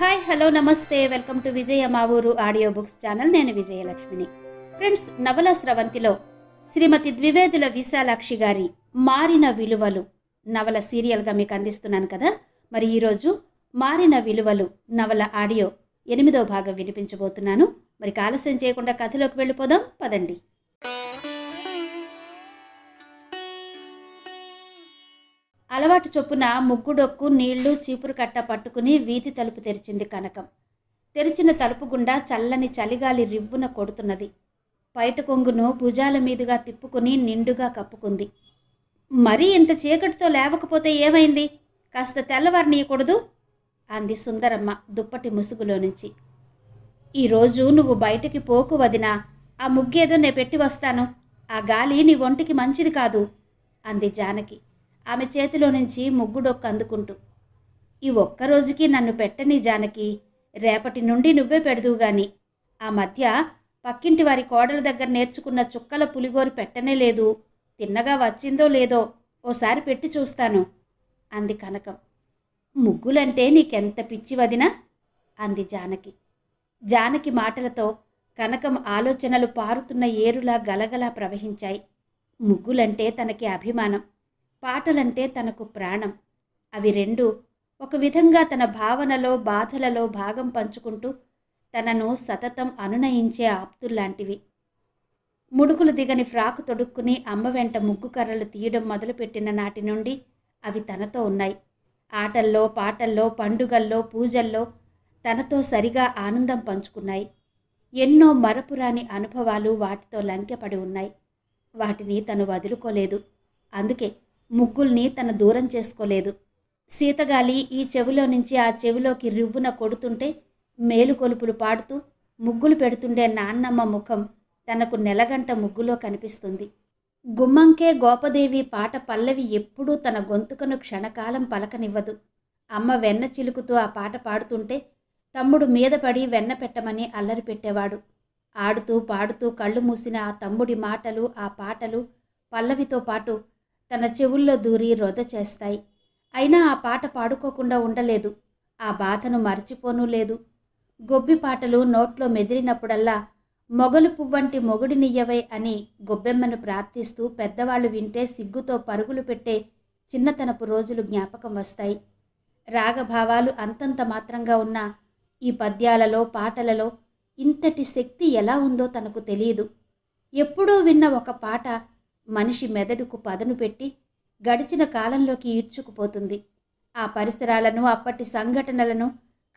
Hi hello నమస్తే welcome to విజయ మా ఊరు ఆడియో బుక్స్ ఛానల్. నేను విజయలక్ష్మిని. ఫ్రెండ్స్, నవల స్రవంతిలో శ్రీమతి ద్వివేదుల విశాలాక్షి గారి మారిన విలువలు నవల సీరియల్గా మీకు అందిస్తున్నాను కదా. మరి ఈరోజు మారిన విలువలు నవల ఆడియో 8వ భాగం వినిపించబోతున్నాను. మరి ఆలస్యం చేయకుండా కథలోకి వెళ్ళిపోదాం పదండి. అలవాటు చొప్పున ముగ్గుడొక్కు నీళ్లు చీపురు కట్ట పట్టుకుని వీధి తలుపు తెరిచింది కనకం. తెరిచిన తలుపు గుండా చల్లని చలిగాలి రివ్వున కొడుతున్నది. బయట కొంగును భుజాల మీదుగా తిప్పుకుని నిండుగా కప్పుకుంది. మరీ ఇంత చీకటితో లేవకపోతే ఏమైంది? కాస్త తెల్లవారినీయకూడదు అంది సుందరమ్మ దుప్పటి ముసుగులో నుంచి. ఈరోజు నువ్వు బయటికి పోకు వదినా, ఆ ముగ్గేదో నే పెట్టి వస్తాను. ఆ గాలి నీ ఒంటికి మంచిది కాదు అంది జానకి ఆమె చేతిలో నుంచి ముగ్గుడొక్కు అందుకుంటూ. ఈ ఒక్కరోజుకి నన్ను పెట్టని జానకి, రేపటి నుండి నువ్వే పెడదువు గాని. ఆ మధ్య పక్కింటి వారి కోడల దగ్గర నేర్చుకున్న చుక్కల పులిగోరు పెట్టనే లేదు. తిన్నగా వచ్చిందో లేదో ఓసారి పెట్టి చూస్తాను అంది కనకం. ముగ్గులంటే నీకెంత పిచ్చి వదినా అంది జానకి. జానకి మాటలతో కనకం ఆలోచనలు పారుతున్న ఏరులా గలగలా ప్రవహించాయి. ముగ్గులంటే తనకి అభిమానం, పాటలంటే తనకు ప్రాణం. అవి రెండు ఒక విధంగా తన భావనలో బాధలలో భాగం పంచుకుంటూ తనను సతతం అనునయించే ఆప్తుల్లాంటివి. ముడుకులు దిగని ఫ్రాకు తొడుక్కుని అమ్మ వెంట ముగ్గు కర్రలు తీయడం మొదలుపెట్టిన నాటి నుండి అవి తనతో ఉన్నాయి. ఆటల్లో, పాటల్లో, పండుగల్లో, పూజల్లో తనతో సరిగా ఆనందం పంచుకున్నాయి. ఎన్నో మరపురాని అనుభవాలు వాటితో లంకెపడి ఉన్నాయి. వాటిని తను వదులుకోలేదు. అందుకే ముగ్గుల్ని తన దూరం చేసుకోలేదు. శీతగాలి ఈ చెవిలో నుంచి ఆ చెవిలోకి రివ్వున కొడుతుంటే మేలుకొలుపులు పాడుతూ ముగ్గులు పెడుతుండే నాన్నమ్మ ముఖం తనకు నెలగంట ముగ్గులో కనిపిస్తుంది. గుమ్మంకే గోపదేవి పాట పల్లవి ఎప్పుడూ తన గొంతుకను క్షణకాలం పలకనివ్వదు. అమ్మ వెన్న చిలుకుతూ ఆ పాట పాడుతుంటే తమ్ముడు మీద పడి వెన్న పెట్టమని అల్లరి పెట్టేవాడు. ఆడుతూ పాడుతూ కళ్ళు మూసిన ఆ తమ్ముడి మాటలు, ఆ పాటలు పల్లవితో పాటు తన చెవుల్లో దూరి రొద చేస్తాయి. అయినా ఆ పాట పాడుకోకుండా ఉండలేదు. ఆ బాధను మరచిపోనూ లేదు. గొబ్బి పాటలు నోట్లో మెదిలినప్పుడల్లా మొగలు పువ్వంటి మొగుడినియ్యవై అని గొబ్బెమ్మను ప్రార్థిస్తూ పెద్దవాళ్లు వింటే సిగ్గుతో పరుగులు పెట్టే చిన్నతనపు రోజులు జ్ఞాపకం వస్తాయి. రాగభావాలు అంతంత మాత్రంగా ఉన్న ఈ పద్యాలలో, పాటలలో ఇంతటి శక్తి ఎలా ఉందో తనకు తెలియదు. ఎప్పుడూ విన్న ఒక పాట మనిషి మెదడుకు పదను పెట్టి గడిచిన కాలంలోకి ఈడ్చుకుపోతుంది. ఆ పరిసరాలను, అప్పటి సంఘటనలను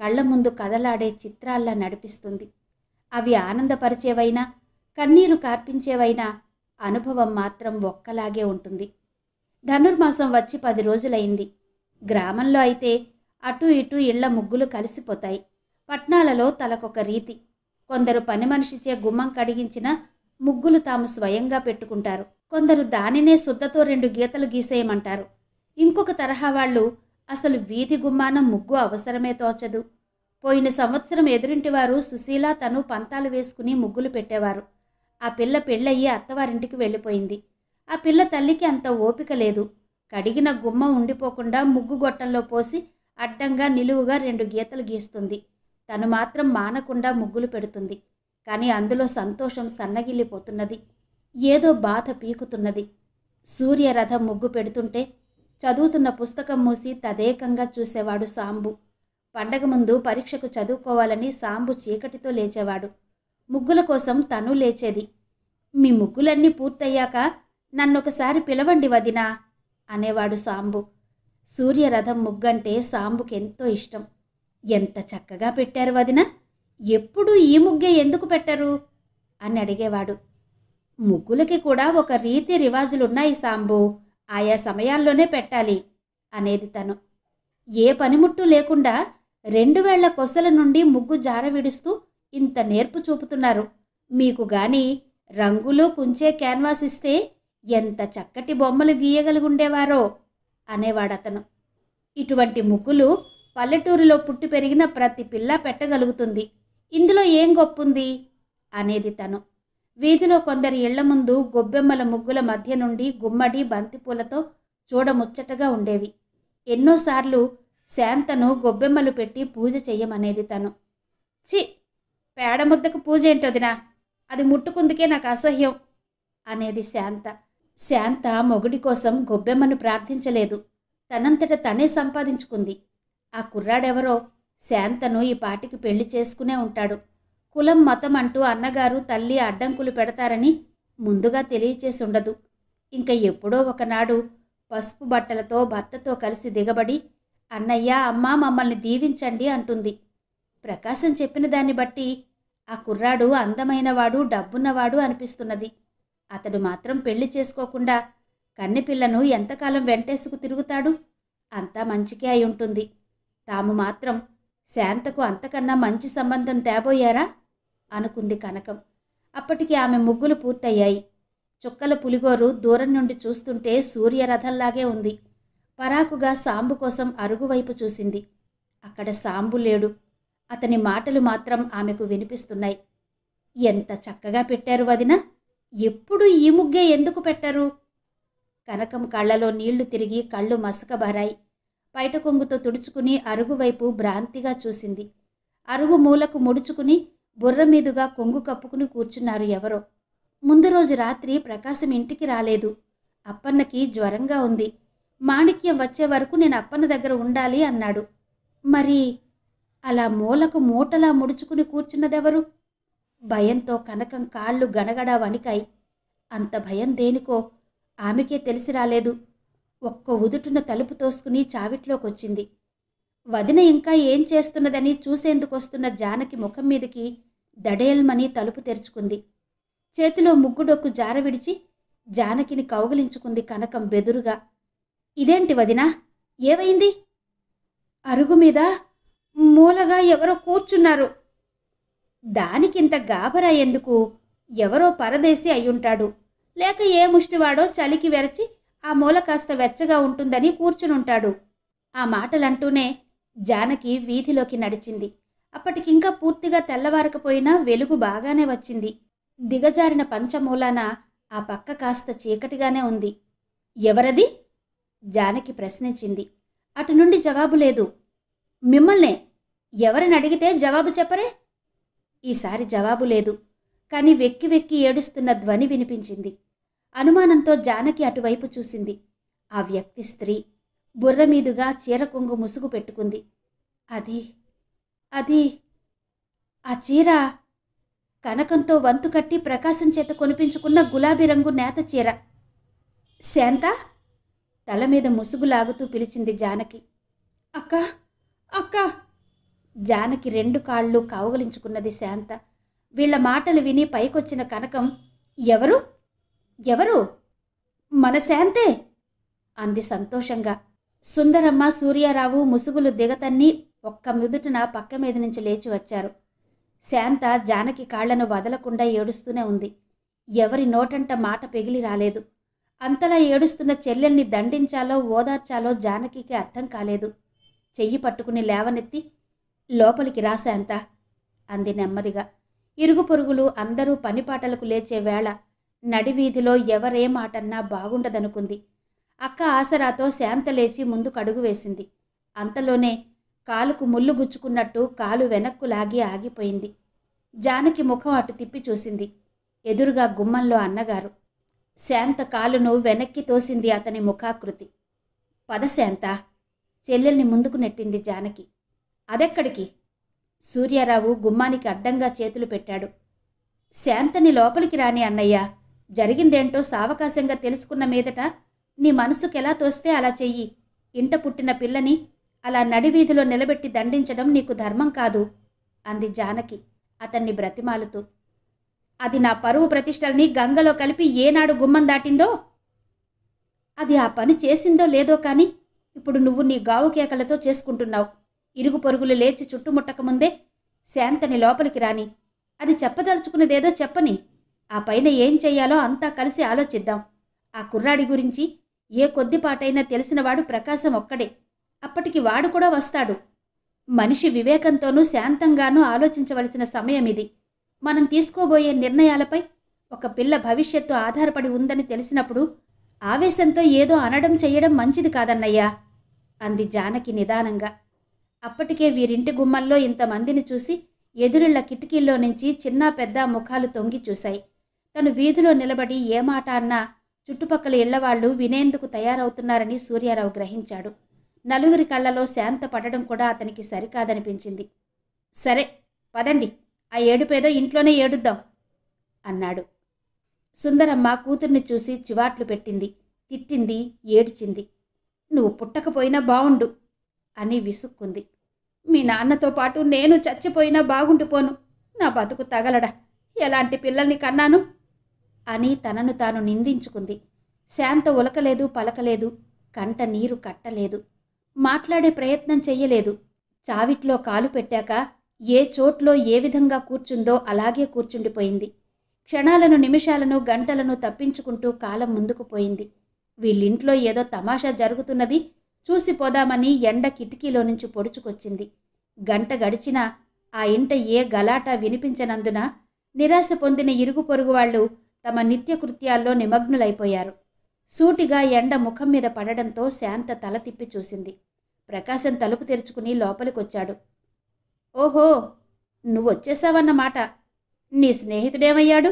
కళ్ల ముందు కదలాడే చిత్రాల్లా నడిపిస్తుంది. అవి ఆనందపరిచేవైనా, కన్నీరు కార్పించేవైనా అనుభవం మాత్రం ఒక్కలాగే ఉంటుంది. ధనుర్మాసం వచ్చి 10 రోజులైంది. గ్రామంలో అయితే అటు ఇటు ఇళ్ల ముగ్గులు కలిసిపోతాయి. పట్నాలలో తలకొక రీతి. కొందరు పని మనిషిచే గుమ్మం కడిగించిన ముగ్గులు తాము స్వయంగా పెట్టుకుంటారు. కొందరు దానినే శుద్ధతో 2 గీతలు గీసేయమంటారు. ఇంకొక తరహా వాళ్ళు అసలు వీధి గుమ్మాన ముగ్గు అవసరమే తోచదు. పోయిన సంవత్సరం ఎదురింటివారు సుశీల తను పంతాలు వేసుకుని ముగ్గులు పెట్టేవారు. ఆ పిల్ల పెళ్ళయ్యి అత్తవారింటికి వెళ్ళిపోయింది. ఆ పిల్ల తల్లికి అంత ఓపిక లేదు. కడిగిన గుమ్మం ఉండిపోకుండా ముగ్గు గొట్టంలో పోసి అడ్డంగా నిలువుగా 2 గీతలు గీస్తుంది. తను మాత్రం మానకుండా ముగ్గులు పెడుతుంది. కానీ అందులో సంతోషం సన్నగిల్లిపోతున్నది. ఏదో బాధ పీకుతున్నది. సూర్యరథం ముగ్గు పెడుతుంటే చదువుతున్న పుస్తకం మూసి తదేకంగా చూసేవాడు సాంబు. పండగ ముందు పరీక్షకు చదువుకోవాలని సాంబు చీకటితో లేచేవాడు. ముగ్గుల కోసం తను లేచేది. మీ ముగ్గులన్నీ పూర్తయ్యాక నన్నొకసారి పిలవండి వదినా అనేవాడు సాంబు. సూర్యరథం ముగ్గంటే సాంబుకెంతో ఇష్టం. ఎంత చక్కగా పెట్టారు వదినా, ఎప్పుడూ ఈ ముగ్గే ఎందుకు పెట్టరు అని అడిగేవాడు. ముగ్గులకి కూడా ఒక రీతి రివాజులున్నాయి సాంబు, ఆయా సమయాల్లోనే పెట్టాలి అనేది తను. ఏ పనిముట్టు లేకుండా 2 వేళ్ల కొసల నుండి ముగ్గు జార విడుస్తూ ఇంత నేర్పు చూపుతున్నారు. మీకు గాని రంగులు కుంచే క్యాన్వాస్ ఇస్తే ఎంత చక్కటి బొమ్మలు గీయగలిగుండేవారో అనేవాడతను. ఇటువంటి ముగ్గులు పల్లెటూరులో పుట్టి పెరిగిన ప్రతి పిల్ల పెట్టగలుగుతుంది. ఇందులో ఏం గొప్పుంది అనేది తను. వీధిలో కొందరి ఇళ్ల ముందు గొబ్బెమ్మల ముగ్గుల మధ్య నుండి గుమ్మడి బంతిపూలతో చూడముచ్చటగా ఉండేవి. ఎన్నోసార్లు శాంతను గొబ్బెమ్మలు పెట్టి పూజ చెయ్యమనేది తను. చి, పేడముద్దకు పూజ ఏంటొదినా, అది ముట్టుకుందుకే నాకు అసహ్యం అనేది శాంత. శాంత మొగుడి కోసం గొబ్బెమ్మను ప్రార్థించలేదు, తనంతట తనే సంపాదించుకుంది. ఆ కుర్రాడెవరో శాంతను ఈ పాటికి పెళ్లి చేసుకునే ఉంటాడు. కులం మతం అంటూ అన్నగారు తల్లి అడ్డంకులు పెడతారని ముందుగా తెలియచేసుండదు. ఇంక ఎప్పుడో ఒకనాడు పసుపు బట్టలతో భర్తతో కలిసి దిగబడి, అన్నయ్య అమ్మా మమ్మల్ని దీవించండి అంటుంది. ప్రకాశం చెప్పిన దాన్ని బట్టి ఆ కుర్రాడు అందమైనవాడు, డబ్బున్నవాడు అనిపిస్తున్నది. అతడు మాత్రం పెళ్లి చేసుకోకుండా కన్నెపిల్లను ఎంతకాలం వెంటేసుకు తిరుగుతాడు? అంతా మంచికే అయి ఉంటుంది. తాము మాత్రం శాంతకు అంతకన్నా మంచి సంబంధం తేబోయారా అనుకుంది కనకం. అప్పటికి ఆమె ముగ్గులు పూర్తయ్యాయి. చుక్కల పులిగోరు దూరం నుండి చూస్తుంటే సూర్యరథంలాగే ఉంది. పరాకుగా సాంబు కోసం అరుగువైపు చూసింది. అక్కడ సాంబు లేడు. అతని మాటలు మాత్రం ఆమెకు వినిపిస్తున్నాయి. ఎంత చక్కగా పెట్టారు వదినా, ఎప్పుడు ఈ ముగ్గే ఎందుకు పెట్టారు? కనకం కళ్ళలో నీళ్లు తిరిగి కళ్ళు మసకబారాయి. పైట కొంగుతో తుడుచుకుని అరుగువైపు భ్రాంతిగా చూసింది. అరుగు మూలకు ముడుచుకుని బుర్రమీదుగా కొంగు కప్పుకుని కూర్చున్నారు ఎవరో. ముందు రోజు రాత్రి ప్రకాశం ఇంటికి రాలేదు. అప్పన్నకి జ్వరంగా ఉంది. మాణిక్యం వచ్చే వరకు నేను అప్పన్న దగ్గర ఉండాలి అన్నాడు. మరి అలా మూలకు మూటలా ముడుచుకుని కూర్చున్నదెవరు? భయంతో కనకం కాళ్ళు గనగడా వణికాయి. అంత భయం దేనికో ఆమెకే తెలిసి రాలేదు. ఒక్క ఉదుటున తలుపు తోసుకుని చావిట్లోకొచ్చింది. వదిన ఇంకా ఏం చేస్తున్నదని చూసేందుకొస్తున్న జానకి ముఖం మీదకి దడేల్మని తలుపు తెరుచుకుంది. చేతిలో ముగ్గుడొక్కు జార విడిచి జానకిని కౌగిలించుకుంది కనకం బెదురుగా. ఇదేంటి వదినా, ఏవైంది? అరుగు మీద మూలగా ఎవరో కూర్చున్నారు. దానికింత గాబరా ఎందుకు? ఎవరో పరదేశి అయ్యుంటాడు, లేక ఏ ముష్టివాడో చలికి వెరచి ఆ మూల కాస్త వెచ్చగా ఉంటుందని కూర్చునుంటాడు. ఆ మాటలంటూనే జానకి వీధిలోకి నడిచింది. అప్పటికింకా పూర్తిగా తెల్లవారకపోయినా వెలుగు బాగానే వచ్చింది. దిగజారిన పంచమూలాన ఆ పక్క కాస్త చీకటిగానే ఉంది. ఎవరది? జానకి ప్రశ్నించింది. అటు నుండి జవాబు లేదు. మిమ్మల్నే. ఎవరిని అడిగితే జవాబు చెప్పరే? ఈసారి జవాబు లేదు. కాని వెక్కి వెక్కి ఏడుస్తున్న ధ్వని వినిపించింది. అనుమానంతో జానకి అటువైపు చూసింది. ఆ వ్యక్తి స్త్రీ. బుర్రమీదుగా చీరకొంగు ముసుగు పెట్టుకుంది. అది ఆ చీర కనకంతో వంతు కట్టి ప్రకాశం చేత కొనిపించుకున్న గులాబీ రంగు నేత చీర. శాంత? తల మీద ముసుగు లాగుతూ పిలిచింది జానకి. అక్క, అక్క! జానకి రెండు కాళ్ళు కౌగలించుకున్నది శాంత. వీళ్ల మాటలు విని పైకొచ్చిన కనకం, ఎవరు? ఎవరు? మన శాంతే అంది సంతోషంగా. సుందరమ్మ, సూర్యారావు ముసుగులు దిగతన్ని ఒక్క మిదుటన పక్క మీద నుంచి లేచి వచ్చారు. శాంత జానకి కాళ్లను వదలకుండా ఏడుస్తూనే ఉంది. ఎవరి నోటంట మాట పెగిలి రాలేదు. అంతలా ఏడుస్తున్న చెల్లెల్ని దండించాలో ఓదార్చాలో జానకికి అర్థం కాలేదు. చెయ్యి పట్టుకుని లేవనెత్తి, లోపలికి రా శాంత అంది నెమ్మదిగా. ఇరుగు పొరుగులు అందరూ పనిపాటలకు లేచే వేళ నడివీధిలో ఎవరే మాటన్నా బాగుండదనుకుంది. అక్క ఆసరాతో శాంత లేచి ముందుకు అడుగు వేసింది. అంతలోనే కాలుకు ముళ్ళు గుచ్చుకున్నట్టు కాలు వెనక్కు లాగి ఆగిపోయింది. జానకి ముఖం అటు తిప్పి చూసింది. ఎదురుగా గుమ్మంలో అన్నగారు. శాంత కాలును వెనక్కి తోసింది అతని ముఖాకృతి. పద శాంత, చెల్లెల్ని ముందుకు నెట్టింది జానకి. అదెక్కడికి? సూర్యారావు గుమ్మానికి అడ్డంగా చేతులు పెట్టాడు. శాంతని లోపలికి రాని అన్నయ్య. జరిగిందేంటో సావకాశంగా తెలుసుకున్న మీదట నీ మనసుకెలా తోస్తే అలా చెయ్యి. ఇంట పుట్టిన పిల్లని అలా నడివీధిలో నిలబెట్టి దండించడం నీకు ధర్మం కాదు అంది జానకి అతన్ని బ్రతిమాలుతూ. అది నా పరువు ప్రతిష్టల్ని గంగలో కలిపి ఏనాడు గుమ్మం దాటిందో? అది ఆ పని చేసిందో లేదో కాని ఇప్పుడు నువ్వు నీ గావు కేకలతో చేసుకుంటున్నావు. ఇరుగు పొరుగులు లేచి చుట్టుముట్టకముందే శాంతని లోపలికి రాని. అది చెప్పదలుచుకున్నదేదో చెప్పని. ఆ పైన ఏం చెయ్యాలో అంతా కలిసి ఆలోచిద్దాం. ఆ కుర్రాడి గురించి ఏ కొద్దిపాటైనా తెలిసినవాడు ప్రకాశం ఒక్కడే. అప్పటికి వాడు కూడా వస్తాడు. మనిషి వివేకంతోనూ శాంతంగానూ ఆలోచించవలసిన సమయమిది. మనం తీసుకోబోయే నిర్ణయాలపై ఒక పిల్ల భవిష్యత్తు ఆధారపడి ఉందని తెలిసినప్పుడు ఆవేశంతో ఏదో అనడం చెయ్యడం మంచిది కాదన్నయ్యా అంది జానకి నిదానంగా. అప్పటికే వీరింటి గుమ్మల్లో ఇంతమందిని చూసి ఎదురిళ్ల కిటికీల్లో నుంచి చిన్నా పెద్ద ముఖాలు తొంగి చూశాయి. తను వీధిలో నిలబడి ఏ మాట అన్నా చుట్టుపక్కల ఇళ్లవాళ్లు వినేందుకు తయారవుతున్నారని సూర్యారావు గ్రహించాడు. నలుగురి కళ్ళలో శాంత పడడం కూడా అతనికి సరికాదనిపించింది. సరే పదండి, ఆ ఏడుపేదో ఇంట్లోనే ఏడుద్దాం అన్నాడు. సుందరమ్మ కూతుర్ని చూసి చివాట్లు పెట్టింది, తిట్టింది, ఏడ్చింది. నువ్వు పుట్టకపోయినా బావుండు అని విసుక్కుంది. మీ నాన్నతో పాటు నేను చచ్చిపోయినా బాగుండిపోను, నా బతుకు తగలడా, ఎలాంటి పిల్లల్ని కన్నాను అని తనను తాను నిందించుకుంది. శాంత ఉలకలేదు, పలకలేదు, కంట నీరు కట్టలేదు, మాట్లాడే ప్రయత్నం చెయ్యలేదు. చావిట్లో కాలు పెట్టాక ఏ చోట్లో ఏ విధంగా కూర్చుందో అలాగే కూర్చుండిపోయింది. క్షణాలను, నిమిషాలను, గంటలను తప్పించుకుంటూ కాలం ముందుకు పోయింది. వీళ్ళింట్లో ఏదో తమాషా జరుగుతున్నది చూసిపోదామని ఎండ కిటికీలో నుంచి పొడుచుకొచ్చింది. గంట గడిచినా ఆ ఇంట ఏ గలాటా వినిపించనందున నిరాశ పొందిన ఇరుగు పొరుగు వాళ్ళు తమ నిత్యకృత్యాల్లో నిమగ్నులైపోయారు. సూటిగా ఎండ ముఖం మీద పడడంతో శాంత తల తిప్పి చూసింది. ప్రకాశం తలుపు తెరుచుకుని లోపలికొచ్చాడు. ఓహో, నువ్వొచ్చేసావన్నమాట. నీ స్నేహితుడేమయ్యాడు?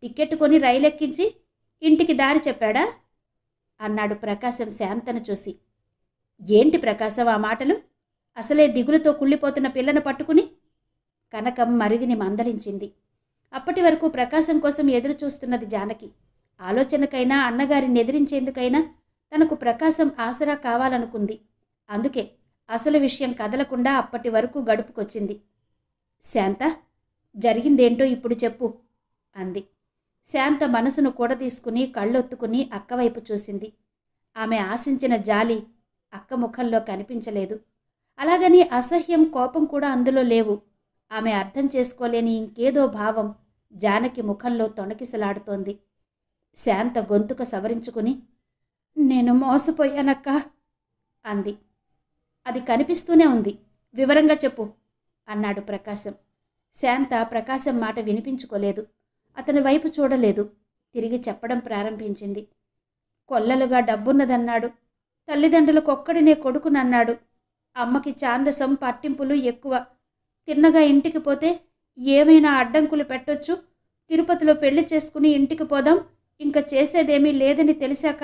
టిక్కెట్ కొని రైలెక్కించి ఇంటికి దారి చెప్పాడా అన్నాడు ప్రకాశం శాంతను చూసి. ఏంటి ప్రకాశం ఆ మాటలు? అసలే దిగులుతో కుళ్ళిపోతున్న పిల్లను పట్టుకుని కనకం మరిదిని మందలించింది. అప్పటి వరకు ప్రకాశం కోసం ఎదురు చూస్తున్నది జానకి. ఆలోచనకైనా అన్నగారిని ఎదిరించేందుకైనా తనకు ప్రకాశం ఆసరా కావాలనుకుంది. అందుకే అసలు విషయం కదలకుండా అప్పటి వరకు గడుపుకొచ్చింది. శాంత, జరిగిందేంటో ఇప్పుడు చెప్పు అంది. శాంత మనసును కూడదీసుకుని కళ్ళొత్తుకుని అక్కవైపు చూసింది. ఆమె ఆశించిన జాలి అక్క ముఖంలో కనిపించలేదు. అలాగని అసహ్యం, కోపం కూడా అందులో లేవు. ఆమె అర్థం చేసుకోలేని ఇంకేదో భావం జానకి ముఖంలో తొణకిసలాడుతోంది. శాంత గొంతుక సవరించుకుని, నేను మోసపోయానక్క అంది. అది కనిపిస్తూనే ఉంది, వివరంగా చెప్పు అన్నాడు ప్రకాశం. శాంత ప్రకాశం మాట వినిపించుకోలేదు. అతని వైపు చూడలేదు. తిరిగి చెప్పడం ప్రారంభించింది. కొల్లలుగా డబ్బున్నదన్నాడు. తల్లిదండ్రులకొక్కడినే కొడుకునన్నాడు. అమ్మకి ఛాందసం, పట్టింపులు ఎక్కువ. తిన్నగా ఇంటికి పోతే ఏమైనా అడ్డంకులు పెట్టొచ్చు. తిరుపతిలో పెళ్లి చేసుకుని ఇంటికి పోదాం, ఇంకా చేసేదేమీ లేదని తెలిసాక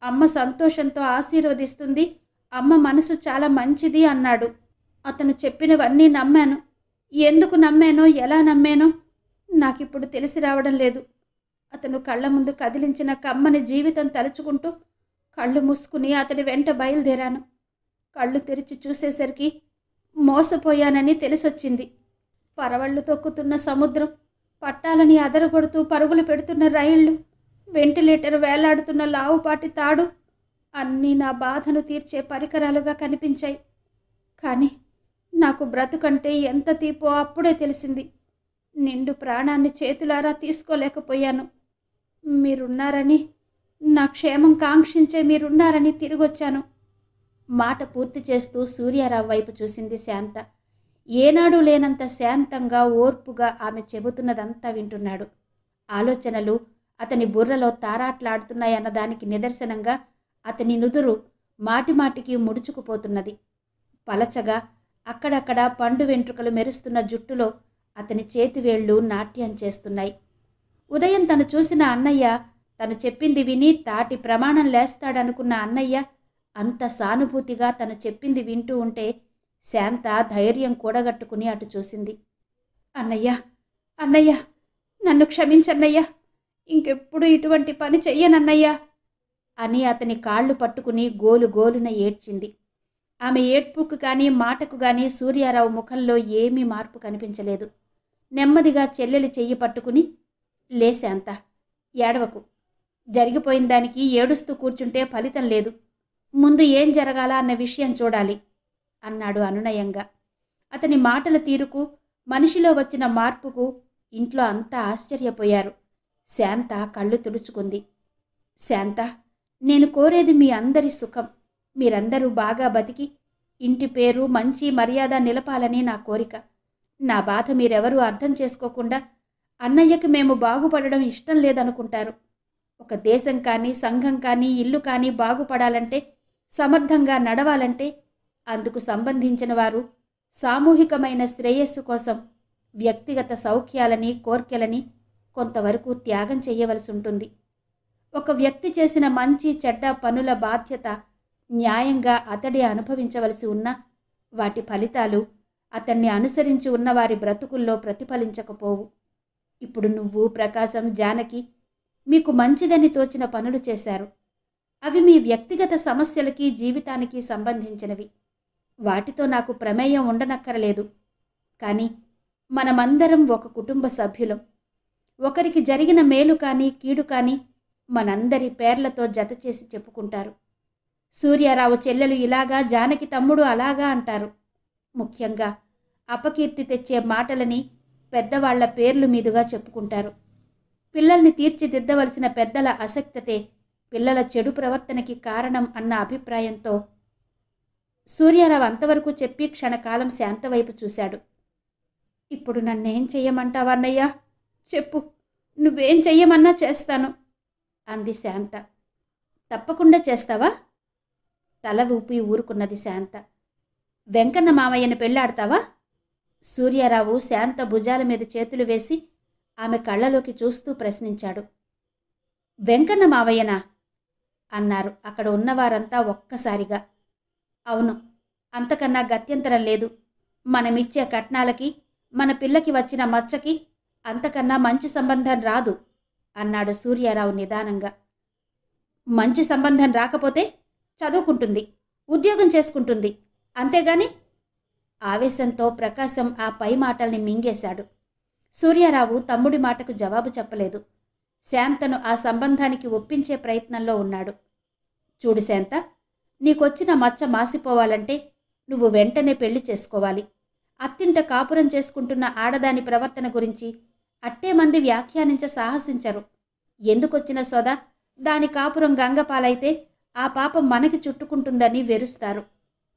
అమ్మ సంతోషంతో ఆశీర్వదిస్తుంది. అమ్మ మనసు చాలా మంచిది అన్నాడు. అతను చెప్పినవన్నీ నమ్మాను. ఎందుకు నమ్మానో, ఎలా నమ్మానో నాకిప్పుడు తెలిసి రావడం లేదు. అతను కళ్ళ ముందు కదిలించిన కమ్మని జీవితం తలుచుకుంటూ కళ్ళు మూసుకుని అతని వెంట బయలుదేరాను. కళ్ళు తెరిచి చూసేసరికి మోసపోయానని తెలిసొచ్చింది. పరవళ్ళు తొక్కుతున్న సముద్రం, పట్టాలని అదరగొడుతూ పరుగులు పెడుతున్న రైళ్లు, వెంటిలేటర్ వేలాడుతున్న లావుపాటి తాడు అన్నీ నా బాధను తీర్చే పరికరాలుగా కనిపించాయి. కానీ నాకు బ్రతుకంటే ఎంత తీపో అప్పుడే తెలిసింది. నిండు ప్రాణాన్ని చేతులారా తీసుకోలేకపోయాను. మీరున్నారని, నా క్షేమం కాంక్షించే మీరున్నారని తిరిగొచ్చాను. మాట పూర్తి చేస్తూ సూర్యారావు వైపు చూసింది శాంత. ఏనాడు లేనంత శాంతంగా, ఓర్పుగా ఆమె చెబుతున్నదంతా వింటున్నాడు. ఆలోచనలు అతని బుర్రలో తారాట్లాడుతున్నాయన్నదానికి నిదర్శనంగా అతని నుదురు మాటిమాటికి ముడుచుకుపోతున్నది. పలచగా అక్కడక్కడ పండు వెంట్రుకలు మెరుస్తున్న జుట్టులో అతని చేతివేళ్లు నాట్యం చేస్తున్నాయి. ఉదయం తను చూసిన అన్నయ్య, తను చెప్పింది విని తాటి ప్రమాణం లేస్తాడనుకున్న అన్నయ్య అంత సానుభూతిగా తను చెప్పింది వింటూ ఉంటే శాంత ధైర్యం కూడగట్టుకుని అటు చూసింది. అన్నయ్య, అన్నయ్య, నన్ను క్షమించన్నయ్యా, ఇంకెప్పుడు ఇటువంటి పని చెయ్యనన్నయ్యా అని అతని కాళ్ళు పట్టుకుని గోలు గోలున ఏడ్చింది. ఆమె ఏడ్పుకు కానీ మాటకు కానీ సూర్యారావు ముఖంలో ఏమీ మార్పు కనిపించలేదు. నెమ్మదిగా చెల్లెలి చెయ్యి పట్టుకుని, లే శాంత, ఏడవకు. జరిగిపోయిన దానికి ఏడుస్తూ కూర్చుంటే ఫలితం లేదు. ముందు ఏం జరగాలా అన్న విషయం చూడాలి అన్నాడు అనునయంగా. అతని మాటల తీరుకు, మనిషిలో వచ్చిన మార్పుకు ఇంట్లో అంతా ఆశ్చర్యపోయారు. శాంత కళ్ళు తుడుచుకుంది. శాంత, నేను కోరేది మీ అందరి సుఖం. మీరందరూ బాగా బతికి ఇంటి పేరు, మంచి మర్యాద నిలపాలని నా కోరిక. నా బాధ మీరెవరూ అర్థం చేసుకోకుండా అన్నయ్యకి మేము బాగుపడడం ఇష్టం లేదనుకుంటారు. ఒక దేశం కానీ, సంఘం కానీ, ఇల్లు కానీ బాగుపడాలంటే సమర్థంగా నడవాలంటే అందుకు సంబంధించిన వారు సామూహికమైన శ్రేయస్సు కోసం వ్యక్తిగత సౌఖ్యాలని కోర్కెలని కొంతవరకు త్యాగం చేయవలసి ఉంటుంది. ఒక వ్యక్తి చేసిన మంచి చెడ్డ పనుల బాధ్యత న్యాయంగా అతడే అనుభవించవలసి ఉన్నా వాటి ఫలితాలు అతన్ని అనుసరించి ఉన్నవారి బ్రతుకుల్లో ప్రతిఫలించకపోవు. ఇప్పుడు నువ్వు, ప్రకాశం, జానకి మీకు మంచిదని తోచిన పనులు చేశారు. అవి మీ వ్యక్తిగత సమస్యలకి జీవితానికి సంబంధించినవి. వాటితో నాకు ప్రమేయం ఉండనక్కరలేదు. కానీ మనమందరం ఒక కుటుంబ సభ్యులం. ఒకరికి జరిగిన మేలు కానీ కీడు కానీ మనందరి పేర్లతో జత చేసి చెప్పుకుంటారు. సూర్యారావు చెల్లెలు ఇలాగా, జానకి తమ్ముడు అలాగా అంటారు. ముఖ్యంగా అపకీర్తి తెచ్చే మాటలని పెద్దవాళ్ల పేర్లు మీదుగా చెప్పుకుంటారు. పిల్లల్ని తీర్చిదిద్దవలసిన పెద్దల అసక్తతే పిల్లల చెడు ప్రవర్తనకి కారణం అన్న అభిప్రాయంతో సూర్యారావు అంతవరకు చెప్పి క్షణకాలం శాంతవైపు చూశాడు. ఇప్పుడు నన్నేం చెయ్యమంటావన్నయ్యా? చెప్పు, నువ్వేం చెయ్యమన్నా చేస్తాను అంది శాంత. తప్పకుండా చేస్తావా? తల ఊపి ఊరుకున్నది శాంత. వెంకన్న మామయ్యని పెళ్ళాడతావా? సూర్యారావు శాంత భుజాల మీద చేతులు వేసి ఆమె కళ్ళలోకి చూస్తూ ప్రశ్నించాడు. వెంకన్న మావయ్యనా అన్నారు అక్కడ ఉన్నవారంతా ఒక్కసారిగా. అవును, అంతకన్నా గత్యంతరం లేదు. మనమిచ్చే కట్నాలకి, మన పిల్లకి వచ్చిన మచ్చకి అంతకన్నా మంచి సంబంధం రాదు అన్నాడు సూర్యారావు నిదానంగా. మంచి సంబంధం రాకపోతే చదువుకుంటుంది, ఉద్యోగం చేసుకుంటుంది, అంతేగాని ఆవేశంతో ప్రకాశం ఆ పై మాటల్ని మింగేశాడు. సూర్యారావు తమ్ముడి మాటకు జవాబు చెప్పలేదు. శాంతను ఆ సంబంధానికి ఒప్పించే ప్రయత్నంలో ఉన్నాడు. చూడు శాంత, నీకొచ్చిన మచ్చ మాసిపోవాలంటే నువ్వు వెంటనే పెళ్లి చేసుకోవాలి. అత్తింట కాపురం చేసుకుంటున్న ఆడదాని ప్రవర్తన గురించి అట్టే మంది వ్యాఖ్యానించ సాహసించరు. ఎందుకొచ్చిన సొద దాని కాపురం గంగపాలైతే ఆ పాపం మనకి చుట్టుకుంటుందని వెరుస్తారు.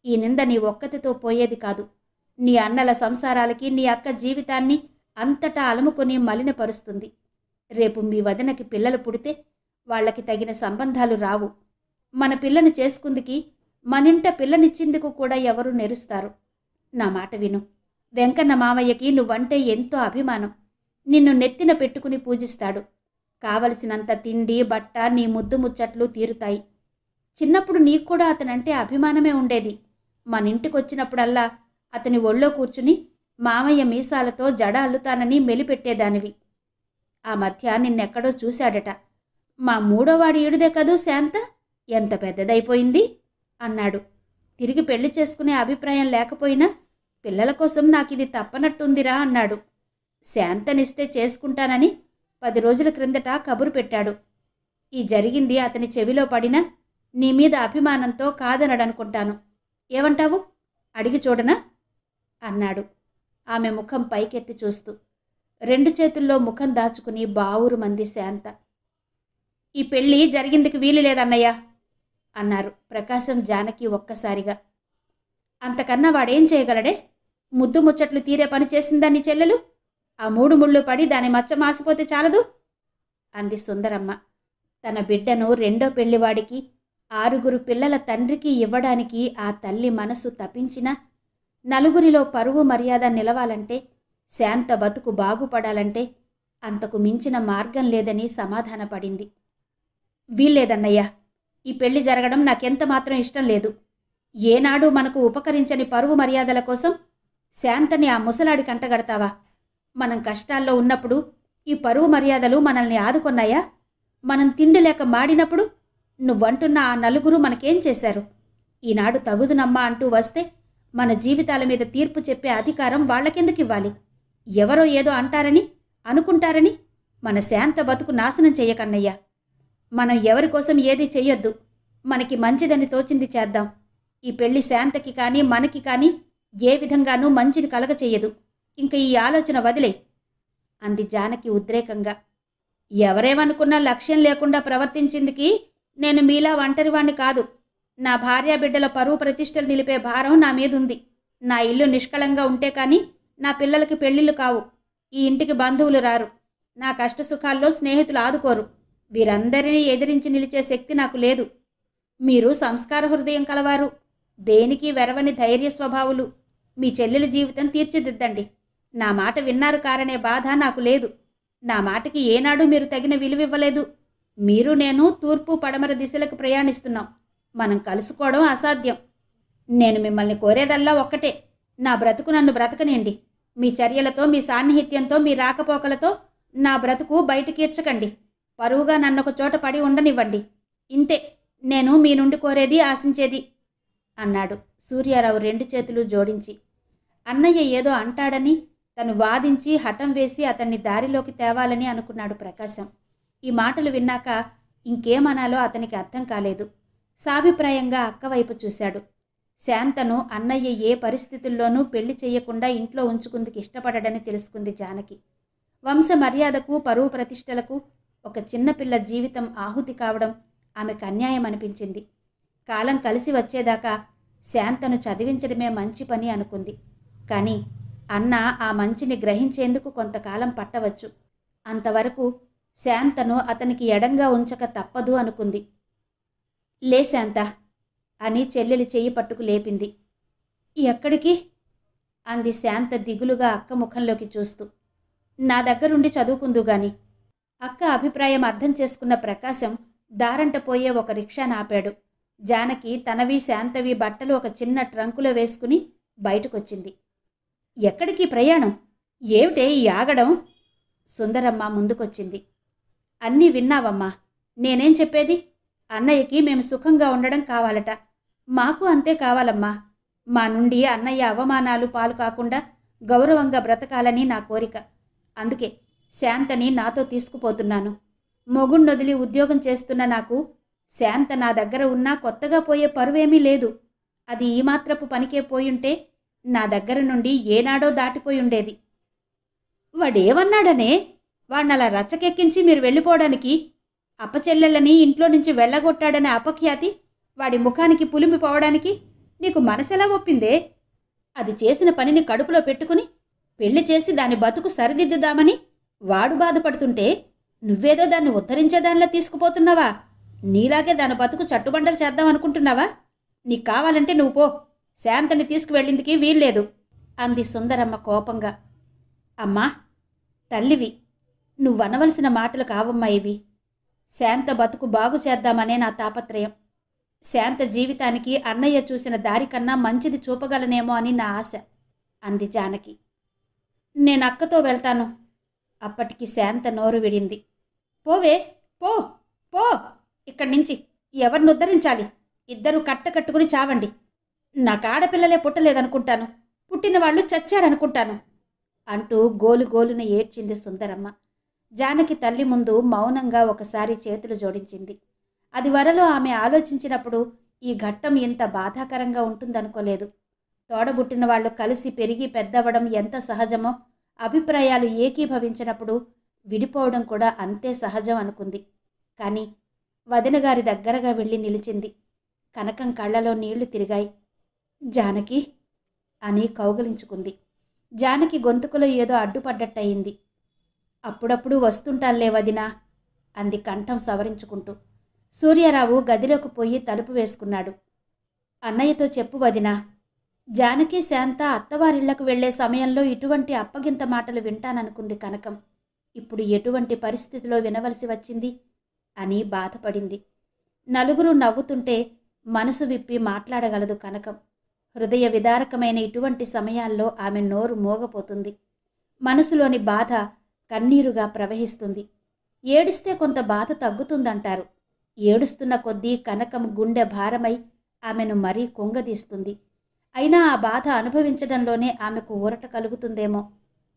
ఈ నింద నీ ఒక్కతితో పోయేది కాదు. నీ అన్నల సంసారాలకి, నీ అక్క జీవితాన్ని అంతటా అలముకొని మలినపరుస్తుంది. రేపు మీ వదినకి పిల్లలు పుడితే వాళ్లకి తగిన సంబంధాలు రావు. మన పిల్లని చేసుకుందికి, మనింట పిల్లనిచ్చిందుకు కూడా ఎవరు నెరుస్తారు. నా మాట విను. వెంకన్న మామయ్యకి నువ్వంటే ఎంతో అభిమానం. నిన్ను నెత్తిన పెట్టుకుని పూజిస్తాడు. కావలసినంత తిండి, బట్ట, నీ ముద్దు ముచ్చట్లు తీరుతాయి. చిన్నప్పుడు నీకు కూడా అతనంటే అభిమానమే ఉండేది. మనింటికొచ్చినప్పుడల్లా అతని ఒళ్ళో కూర్చుని మామయ్య మీసాలతో జడ అల్లుతానని మెలిపెట్టేదానివి. ఆ మధ్య నిన్నెక్కడో చూశాడట. మా మూడోవాడి ఈడుదే కదూ శాంత, ఎంత పెద్దదైపోయింది అన్నాడు. తిరిగి పెళ్లి చేసుకునే అభిప్రాయం లేకపోయినా పిల్లల కోసం నాకిది తప్పనట్టుందిరా అన్నాడు. శాంతనిస్తే చేసుకుంటానని 10 రోజుల క్రిందట కబురు పెట్టాడు. ఈ జరిగింది అతని చెవిలో పడినా నీ మీద అభిమానంతో కాదనడనుకుంటాను. ఏమంటావు? అడిగి చూడనా అన్నాడు ఆమె ముఖం పైకెత్తి చూస్తూ. 2 చేతుల్లో ముఖం దాచుకుని బావురు మంది శాంత. ఈ పెళ్ళి జరిగిందికి వీలు లేదన్నయ్యా అన్నారు ప్రకాశం, జానకి ఒక్కసారిగా. అంతకన్నా వాడేం చేయగలడే? ముద్దు ముచ్చట్లు తీరే పని చేసిందా నీ చెల్లెలు? ఆ 3 ముళ్ళు పడి దాని మచ్చ మాసిపోతే చాలదు అంది సుందరమ్మ. తన బిడ్డను 2వ పెళ్లివాడికి 6 పిల్లల తండ్రికి ఇవ్వడానికి ఆ తల్లి మనసు తపించినా నలుగురిలో పరువు మర్యాద నిలవాలంటే, శాంత బతుకు బాగుపడాలంటే అంతకు మించిన మార్గం లేదని సమాధానపడింది. వీల్లేదన్నయ్యా, ఈ పెళ్లి జరగడం నాకెంత మాత్రం ఇష్టం లేదు. ఏనాడు మనకు ఉపకరించని పరువు మర్యాదల కోసం శాంతని ఆ ముసలాడి కంటగడతావా? మనం కష్టాల్లో ఉన్నప్పుడు ఈ పరువు మర్యాదలు మనల్ని ఆదుకొన్నాయా? మనం తిండి లేక మాడినప్పుడు నువ్వంటున్న ఆ నలుగురు మనకేం చేశారు? ఈనాడు తగుదునమ్మా అంటూ వస్తే మన జీవితాల మీద తీర్పు చెప్పే అధికారం వాళ్ళకెందుకు ఇవ్వాలి? ఎవరో ఏదో అంటారని, అనుకుంటారని మన శాంత బతుకు నాశనం చెయ్యకన్నయ్యా. మనం ఎవరి కోసం ఏది చెయ్యొద్దు. మనకి మంచిదని తోచింది చేద్దాం. ఈ పెళ్లి శాంతకి కానీ మనకి కానీ ఏ విధంగానూ మంచిని కలగ చెయ్యదు. ఇంక ఈ ఆలోచన వదిలే అంది జానకి ఉద్రేకంగా. ఎవరేమనుకున్నా లక్ష్యం లేకుండా ప్రవర్తించిందికి నేను మీలా ఒంటరివాణ్ణి కాదు. నా భార్యాబిడ్డల పరువు ప్రతిష్టలు నిలిపే భారం నా మీదుంది. నా ఇల్లు నిష్కళంగా ఉంటే కానీ నా పిల్లలకి పెళ్లిళ్ళు కావు. ఈ ఇంటికి బంధువులు రారు. నా కష్టసుఖాల్లో స్నేహితులు ఆదుకోరు. వీరందరినీ ఎదిరించి నిలిచే శక్తి నాకు లేదు. మీరు సంస్కార హృదయం కలవారు, దేనికి వెరవని ధైర్య స్వభావులు. మీ చెల్లెలి జీవితం తీర్చిదిద్దండి. నా మాట విన్నారు కారనే బాధ నాకు లేదు. నా మాటకి ఏనాడు మీరు తగిన విలువివ్వలేదు. మీరు నేను తూర్పు పడమర దిశలకు ప్రయాణిస్తున్నాం. మనం కలుసుకోవడం అసాధ్యం. నేను మిమ్మల్ని కోరేదల్లా ఒక్కటే, నా బ్రతుకు నన్ను బ్రతకనియండి. మీ చర్యలతో, మీ సాన్నిహిత్యంతో, మీ రాకపోకలతో నా బ్రతుకు బయటకీడ్చకండి. పరువుగా నన్నొక చోట పడి ఉండనివ్వండి. ఇంతే నేను మీ నుండి కోరేది, ఆశించేది అన్నాడు సూర్యారావు 2 చేతులు జోడించి. అన్నయ్య ఏదో అంటాడని తను వాదించి హఠం వేసి అతన్ని దారిలోకి తేవాలని అనుకున్నాడు ప్రకాశం. ఈ మాటలు విన్నాక ఇంకేమనాలో అతనికి అర్థం కాలేదు. సాభిప్రాయంగా అక్కవైపు చూశాడు. శాంతను అన్నయ్య ఏ పరిస్థితుల్లోనూ పెళ్లి చెయ్యకుండా ఇంట్లో ఉంచుకుందుకు ఇష్టపడడని తెలుసుకుంది జానకి. వంశ మర్యాదకు, పరువు ప్రతిష్టలకు ఒక చిన్నపిల్ల జీవితం ఆహుతి కావడం ఆమెకు అన్యాయం అనిపించింది. కాలం కలిసి వచ్చేదాకా శాంతను చదివించడమే మంచి పని అనుకుంది. కానీ అన్న ఆ మంచిని గ్రహించేందుకు కొంతకాలం పట్టవచ్చు. అంతవరకు శాంతను అతనికి ఎడంగా ఉంచక తప్పదు అనుకుంది. లే శాంత అని చెల్లెలి చెయ్యి పట్టుకు లేపింది. ఎక్కడికి అంది శాంత దిగులుగా అక్క ముఖంలోకి చూస్తూ. నా దగ్గరుండి చదువుకుందు గాని. అక్క అభిప్రాయం అర్థం చేసుకున్న ప్రకాశం దారంట పోయే ఒక రిక్షాను ఆపాడు. జానకి తనవి శాంతవి బట్టలు ఒక చిన్న ట్రంకులో వేసుకుని బయటకొచ్చింది. ఎక్కడికి ప్రయాణం? ఏమిటే ఈ ఆగడం? సుందరమ్మ ముందుకొచ్చింది. అన్నీ విన్నావమ్మా. నేనేం చెప్పేది? అన్నయ్యకి మేము సుఖంగా ఉండడం కావాలట. మాకు అంతే కావాలమ్మా. మా నుండి అన్నయ్య అవమానాలు పాలు కాకుండా గౌరవంగా బ్రతకాలని నా కోరిక. అందుకే శాంతని నాతో తీసుకుపోతున్నాను. మొగుణ్ణొదిలి ఉద్యోగం చేస్తున్న నాకు శాంత నా దగ్గర ఉన్నా కొత్తగా పోయే పరువేమీ లేదు. అది ఈ మాత్రపు పనికే పోయుంటే నా దగ్గర నుండి ఏనాడో దాటిపోయుండేది. వాడేమన్నాడనే? వాణ్ణలా రచ్చకెక్కించి మీరు వెళ్ళిపోవడానికి, అప్పచెల్లెళ్ళని ఇంట్లో నుంచి వెళ్ళగొట్టాడనే అపఖ్యాతి వాడి ముఖానికి పులిమిపోవడానికి నీకు మనసెలా ఒప్పిందే? అది చేసిన పనిని కడుపులో పెట్టుకుని పెళ్లి చేసి దాని బతుకు సరిదిద్దుదామని వాడు బాధపడుతుంటే నువ్వేదో దాన్ని ఉద్ధరించేదానిలా తీసుకుపోతున్నావా? నీలాగే దాని బతుకు చట్టుబండలు చేద్దామనుకుంటున్నావా? నీకు కావాలంటే నువ్వు పో. శాంతని తీసుకువెళ్ళిందుకి వీల్లేదు అంది సుందరమ్మ కోపంగా. అమ్మా, తల్లివి, నువ్వనవలసిన మాటలు కావమ్మా ఇవి. శాంత బతుకు బాగు చేద్దామనే నా తాపత్రయం. శాంత జీవితానికి అన్నయ్య చూసిన దారి కన్నా మంచిది చూపగలనేమో అని నా ఆశ అంది జానకి. నేను అక్కతో వెళ్తాను. అప్పటికి శాంత నోరు విడింది. పోవే, పో పో ఇక్కడి నుంచి. ఎవరిని ఉద్ధరించాలి? ఇద్దరు కట్టుకుని చావండి. నాకు ఆడపిల్లలే పుట్టలేదనుకుంటాను, పుట్టిన వాళ్ళు చచ్చారనుకుంటాను అంటూ గోలుగోలున ఏడ్చింది సుందరమ్మ. జానకి తల్లి ముందు మౌనంగా ఒకసారి చేతులు జోడించింది. అది వరలో ఆమె ఆలోచించినప్పుడు ఈ ఘట్టం ఇంత బాధాకరంగా ఉంటుందనుకోలేదు. తోడబుట్టిన వాళ్ళు కలిసి పెరిగి పెద్దవడం ఎంత సహజమో, అభిప్రాయాలు ఏకీభవించినప్పుడు విడిపోవడం కూడా అంతే సహజం అనుకుంది. కానీ వదినగారి దగ్గరగా వెళ్ళి నిలిచింది. కనకం కళ్ళలో నీళ్లు తిరిగాయి. జానకి అని కౌగలించుకుంది. జానకి గొంతుకులో ఏదో అడ్డుపడ్డట్టయింది. అప్పుడప్పుడు వస్తుంటానులే వదినా అంది కంఠం సవరించుకుంటూ. సూర్యారావు గదిలోకి పోయి తలుపు వేసుకున్నాడు. అన్నయ్యతో చెప్పు వదినా. జానకి శాంత అత్తవారిళ్లకు వెళ్లే సమయంలో ఇటువంటి అప్పగింత మాటలు వింటాననుకుంది కనకం. ఇప్పుడు ఎటువంటి పరిస్థితిలో వినవలసి వచ్చింది అని బాధపడింది. నలుగురు నవ్వుతుంటే మనసు విప్పి మాట్లాడగలదు కనకం. హృదయ విదారకమైన ఇటువంటి సమయాల్లో ఆమె నోరు మోగపోతుంది. మనసులోని బాధ కన్నీరుగా ప్రవహిస్తుంది. ఏడిస్తే కొంత బాధ తగ్గుతుందంటారు. ఏడుస్తున్న కొద్దీ కనకం గుండె భారమై ఆమెను మరీ కుంగదీస్తుంది. అయినా ఆ బాధ అనుభవించడంలోనే ఆమెకు ఊరట కలుగుతుందేమో.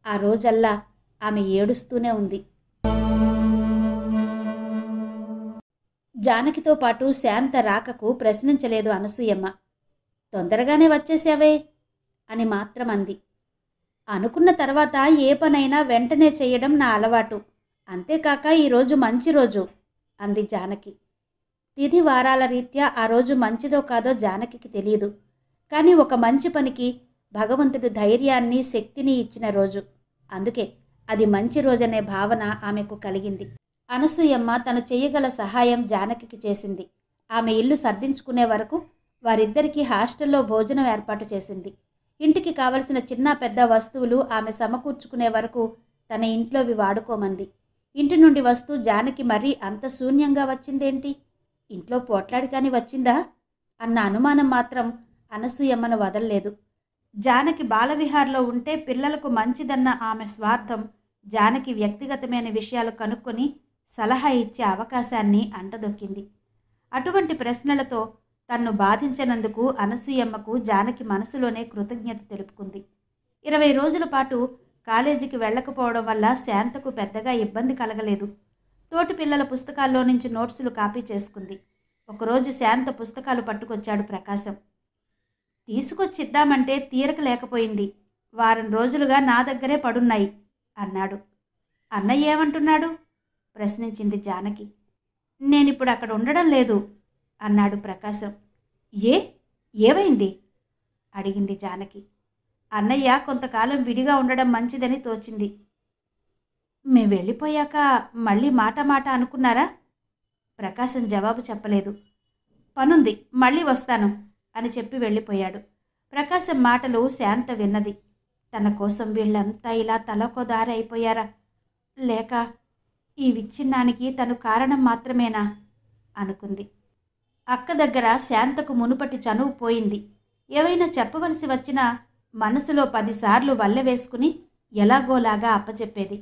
ఆ రోజల్లా ఆమె ఏడుస్తూనే ఉంది. జానకితో పాటు శాంత రాకకు ప్రశ్నించలేదు అనసూయమ్మ. తొందరగానే వచ్చేసావే అని మాత్రం అంది. అనుకున్న తర్వాత ఏ పనైనా వెంటనే చేయడం నా అలవాటు. అంతేకాక ఈరోజు మంచి రోజు అంది జానకి. తిథి వారాల రీత్యా ఆ రోజు మంచిదో కాదో జానకికి తెలియదు. కానీ ఒక మంచి పనికి భగవంతుడు ధైర్యాన్ని, శక్తిని ఇచ్చిన రోజు. అందుకే అది మంచి రోజనే భావన ఆమెకు కలిగింది. అనసూయమ్మ తను చేయగల సహాయం జానకికి చేసింది. ఆమె ఇల్లు సర్దించుకునే వరకు వారిద్దరికీ హాస్టల్లో భోజనం ఏర్పాటు చేసింది. ఇంటికి కావలసిన చిన్న పెద్ద వస్తువులు ఆమె సమకూర్చుకునే వరకు తన ఇంట్లోవి వాడుకోమంది. ఇంటి నుండి వస్తూ జానకి మరీ అంత శూన్యంగా వచ్చిందేంటి? ఇంట్లో పోట్లాడి కాని వచ్చిందా అన్న అనుమానం మాత్రం అనసూయమ్మను వదల్లేదు. జానకి బాలవిహార్లో ఉంటే పిల్లలకు మంచిదన్న ఆమె స్వార్థం జానకి వ్యక్తిగతమైన విషయాలు కనుక్కొని సలహా ఇచ్చే అవకాశాన్ని అంటదొక్కింది. అటువంటి ప్రశ్నలతో తన్ను బాధించనందుకు అనసూయమ్మకు జానకి మనసులోనే కృతజ్ఞత తెలుపుకుంది. 20 రోజుల పాటు కాలేజీకి వెళ్ళకపోవడం వల్ల శాంతకు పెద్దగా ఇబ్బంది కలగలేదు. తోటి పిల్లల పుస్తకాల్లో నుంచి నోట్సులు కాపీ చేసుకుంది. ఒకరోజు శాంత పుస్తకాలు పట్టుకొచ్చాడు ప్రకాశం. తీసుకొచ్చిద్దామంటే తీరక లేకపోయింది. వారం రోజులుగా నా దగ్గరే పడున్నాయి అన్నాడు. అన్నయ్య ఏమంటున్నాడు ప్రశ్నించింది జానకి. నేనిప్పుడు అక్కడ ఉండడం లేదు అన్నాడు ప్రకాశం. ఏమైంది అడిగింది జానకి. అన్నయ్య కొంతకాలం విడిగా ఉండడం మంచిదని తోచింది. మేం వెళ్ళిపోయాక మళ్ళీ మాట అనుకున్నారా? ప్రకాశం జవాబు చెప్పలేదు. పనుంది, మళ్ళీ వస్తాను అని చెప్పి వెళ్ళిపోయాడు. ప్రకాశం మాటలు శాంత విన్నది. తన కోసం వీళ్ళంతా ఇలా తలకోదారి అయిపోయారా? లేక ఈ విచ్ఛిన్నానికి తను కారణం మాత్రమేనా అనుకుంది. అక్క దగ్గర శాంతకు మునుపటి చనువు పోయింది. ఏవైనా చెప్పవలసి వచ్చినా మనసులో 10 సార్లు వల్లె వేసుకుని ఎలాగోలాగా అప్పచెప్పేది.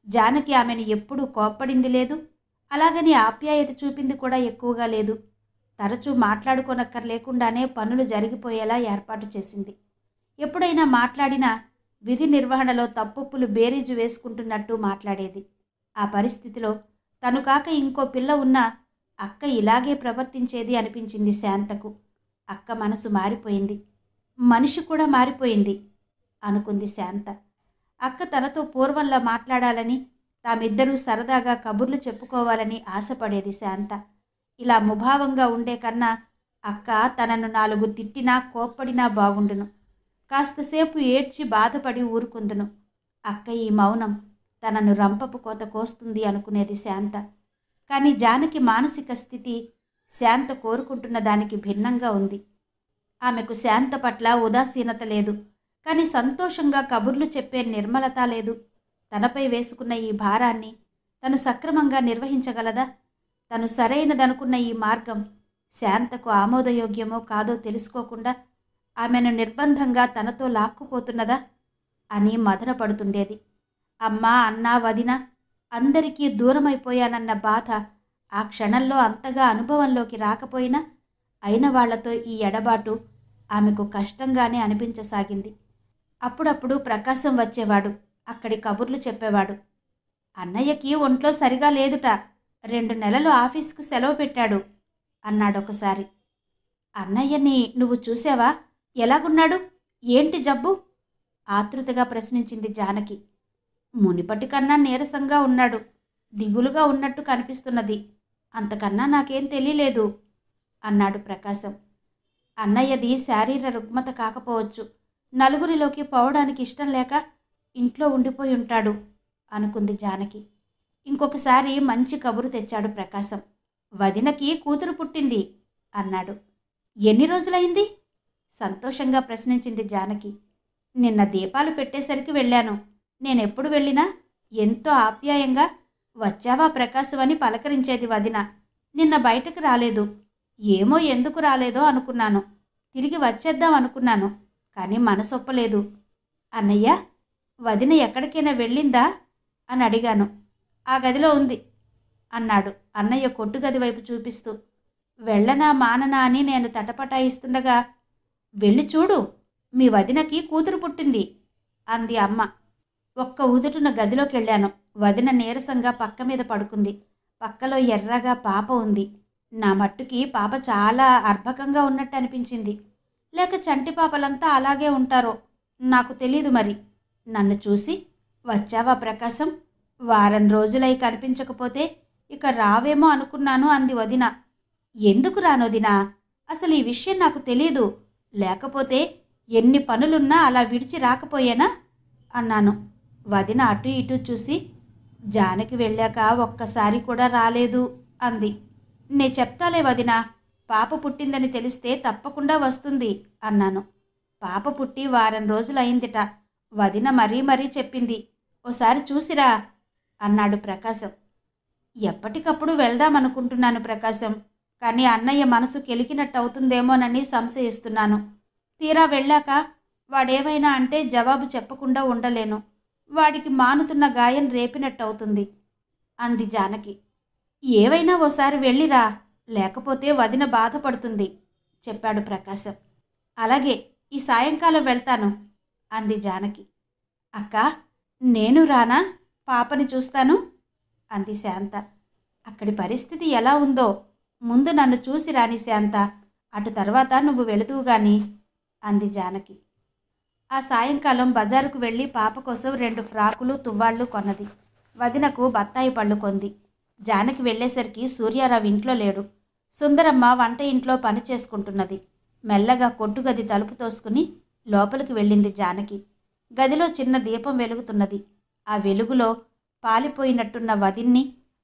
జానకి ఆమెను ఎప్పుడూ కోప్పడింది లేదు, అలాగని ఆప్యాయత చూపింది కూడా ఎక్కువగా లేదు. తరచూ మాట్లాడుకోనక్కర్లేకుండానే పనులు జరిగిపోయేలా ఏర్పాటు చేసింది. ఎప్పుడైనా మాట్లాడినా విధి నిర్వహణలో తప్పులు బేరీజు వేసుకుంటున్నట్టు మాట్లాడేది. ఆ పరిస్థితిలో తను కాక ఇంకో పిల్ల ఉన్నా అక్క ఇలాగే ప్రవర్తించేది అనిపించింది శాంతకు. అక్క మనసు మారిపోయింది, మనిషి కూడా మారిపోయింది అనుకుంది శాంత. అక్క తనతో పూర్వంలా మాట్లాడాలని, తామిద్దరూ సరదాగా కబుర్లు చెప్పుకోవాలని ఆశపడేది శాంత. ఇలా ముభావంగా ఉండే కన్నా అక్క తనను 4 తిట్టినా కోప్పడినా బాగుండును. కాస్తసేపు ఏడ్చి బాధపడి ఊరుకుందును. అక్క ఈ మౌనం తనను రంపపు కోత కోస్తుంది అనుకునేది శాంత. కానీ జానకి మానసిక స్థితి శాంత కోరుకుంటున్న దానికి భిన్నంగా ఉంది. ఆమెకు శాంత పట్ల ఉదాసీనత లేదు, కానీ సంతోషంగా కబుర్లు చెప్పే నిర్మలత లేదు. తనపై వేసుకున్న ఈ భారాన్ని తను సక్రమంగా నిర్వహించగలదా? తను సరైనదనుకున్న ఈ మార్గం శాంతకు ఆమోదయోగ్యమో కాదో తెలుసుకోకుండా ఆమెను నిర్బంధంగా తనతో లాక్కుపోతున్నదా అని మదనపడుతుండేది. అమ్మ, అన్న, వదిన అందరికీ దూరమైపోయానన్న బాధ ఆ క్షణంలో అంతగా అనుభవంలోకి రాకపోయినా అయిన వాళ్లతో ఈ ఎడబాటు ఆమెకు కష్టంగానే అనిపించసాగింది. అప్పుడప్పుడు ప్రకాశం వచ్చేవాడు, అక్కడి కబుర్లు చెప్పేవాడు. అన్నయ్యకి ఒంట్లో సరిగా లేదుట, 2 నెలలు ఆఫీసుకు సెలవు పెట్టాడు అన్నాడొకసారి. అన్నయ్యని నువ్వు చూసావా? ఎలాగున్నాడు? ఏంటి జబ్బు? ఆతృతగా ప్రశ్నించింది జానకి. మునిపటి కన్నా నీరసంగా ఉన్నాడు, దిగులుగా ఉన్నట్టు కనిపిస్తున్నది. అంతకన్నా నాకేం తెలియలేదు అన్నాడు ప్రకాశం. అన్నయ్యది శారీర రుగ్మత కాకపోవచ్చు, నలుగురిలోకి పోవడానికి ఇష్టం లేక ఇంట్లో ఉండిపోయి ఉంటాడు అనుకుంది జానకి. ఇంకొకసారి మంచి కబురు తెచ్చాడు ప్రకాశం. వదినకి కూతురు పుట్టింది అన్నాడు. ఎన్ని రోజులైంది? సంతోషంగా ప్రశ్నించింది జానకి. నిన్న దీపాలు పెట్టేసరికి వెళ్ళాను. నేనెప్పుడు వెళ్ళినా ఎంతో ఆప్యాయంగా వచ్చావా ప్రకాశం అని పలకరించేది వదిన. నిన్న బయటకు రాలేదు. ఏమో ఎందుకు రాలేదో అనుకున్నాను. తిరిగి వచ్చేద్దాం అనుకున్నాను, కానీ మనసొప్పలేదు. అన్నయ్య, వదిన ఎక్కడికైనా వెళ్ళిందా అని అడిగాను. ఆ గదిలో ఉంది అన్నాడు అన్నయ్య కొట్టుగది వైపు చూపిస్తూ. వెళ్ళనా మాననా అని నేను తటపటాయిస్తుండగా, వెళ్ళి చూడు, మీ వదినకి కూతురు పుట్టింది అంది అమ్మ. ఒక్క ఉదుటున గదిలోకి వెళ్ళాను. వదిన నీరసంగా పక్క మీద పడుకుంది. పక్కలో ఎర్రగా పాప ఉంది. నా మట్టుకి పాప చాలా అర్భకంగా ఉన్నట్టు అనిపించింది. లేక చంటి పాపలంతా అలాగే ఉంటారో నాకు తెలీదు మరి. నన్ను చూసి వచ్చావా ప్రకాశం, వారం రోజులై కనిపించకపోతే ఇక రావేమో అనుకున్నాను అంది వదిన. ఎందుకు రానొదినా? అసలు ఈ విషయం నాకు తెలీదు. లేకపోతే ఎన్ని పనులున్నా అలా విడిచి రాకపోయేనా అన్నాను. వదిన అటు ఇటు చూసి, జానకి వెళ్ళాక ఒక్కసారి కూడా రాలేదు అంది. నే చెప్తాలే వదినా, పాప పుట్టిందని తెలిస్తే తప్పకుండా వస్తుంది అన్నాను. పాప పుట్టి వారం రోజులయిందిట. వదిన మరీ మరీ చెప్పింది. ఓసారి చూసిరా అన్నాడు ప్రకాశం. ఎప్పటికప్పుడు వెళ్దామనుకుంటున్నాను ప్రకాశం, కానీ అన్నయ్య మనసు కెలికినట్టు అవుతుందేమోనని సంశయిస్తున్నాను. తీరా వెళ్ళాక వాడేమైనా అంటే జవాబు చెప్పకుండా ఉండలేను. వాడికి మానుతున్న గాయం రేపినట్టు అవుతుంది అంది జానకి. ఏవైనా ఓసారి వెళ్ళిరా, లేకపోతే వదిన బాధపడుతుంది చెప్పాడు ప్రకాశం. అలాగే, ఈ సాయంకాలం వెళ్తాను అంది జానకి. అక్క, నేను రానా? పాపని చూస్తాను అంది శాంత. అక్కడి పరిస్థితి ఎలా ఉందో ముందు నన్ను చూసి రాని శాంత, అటు తర్వాత నువ్వు వెళుతువు గాని అంది జానకి. ఆ సాయంకాలం బజారుకు వెళ్ళి పాప కోసం 2 ఫ్రాకులు తువ్వాళ్ళు కొన్నది. వదినకు బత్తాయి పళ్ళు కొంది. జానకి వెళ్ళేసరికి సూర్యారావు ఇంట్లో లేడు. సుందరమ్మ వంట ఇంట్లో పని చేసుకుంటున్నది. మెల్లగా కొట్టుగది తలుపు తోసుకుని లోపలికి వెళ్ళింది జానకి. గదిలో చిన్న దీపం వెలుగుతున్నది. ఆ వెలుగులో పాలిపోయినట్టున్న వదిన్ని,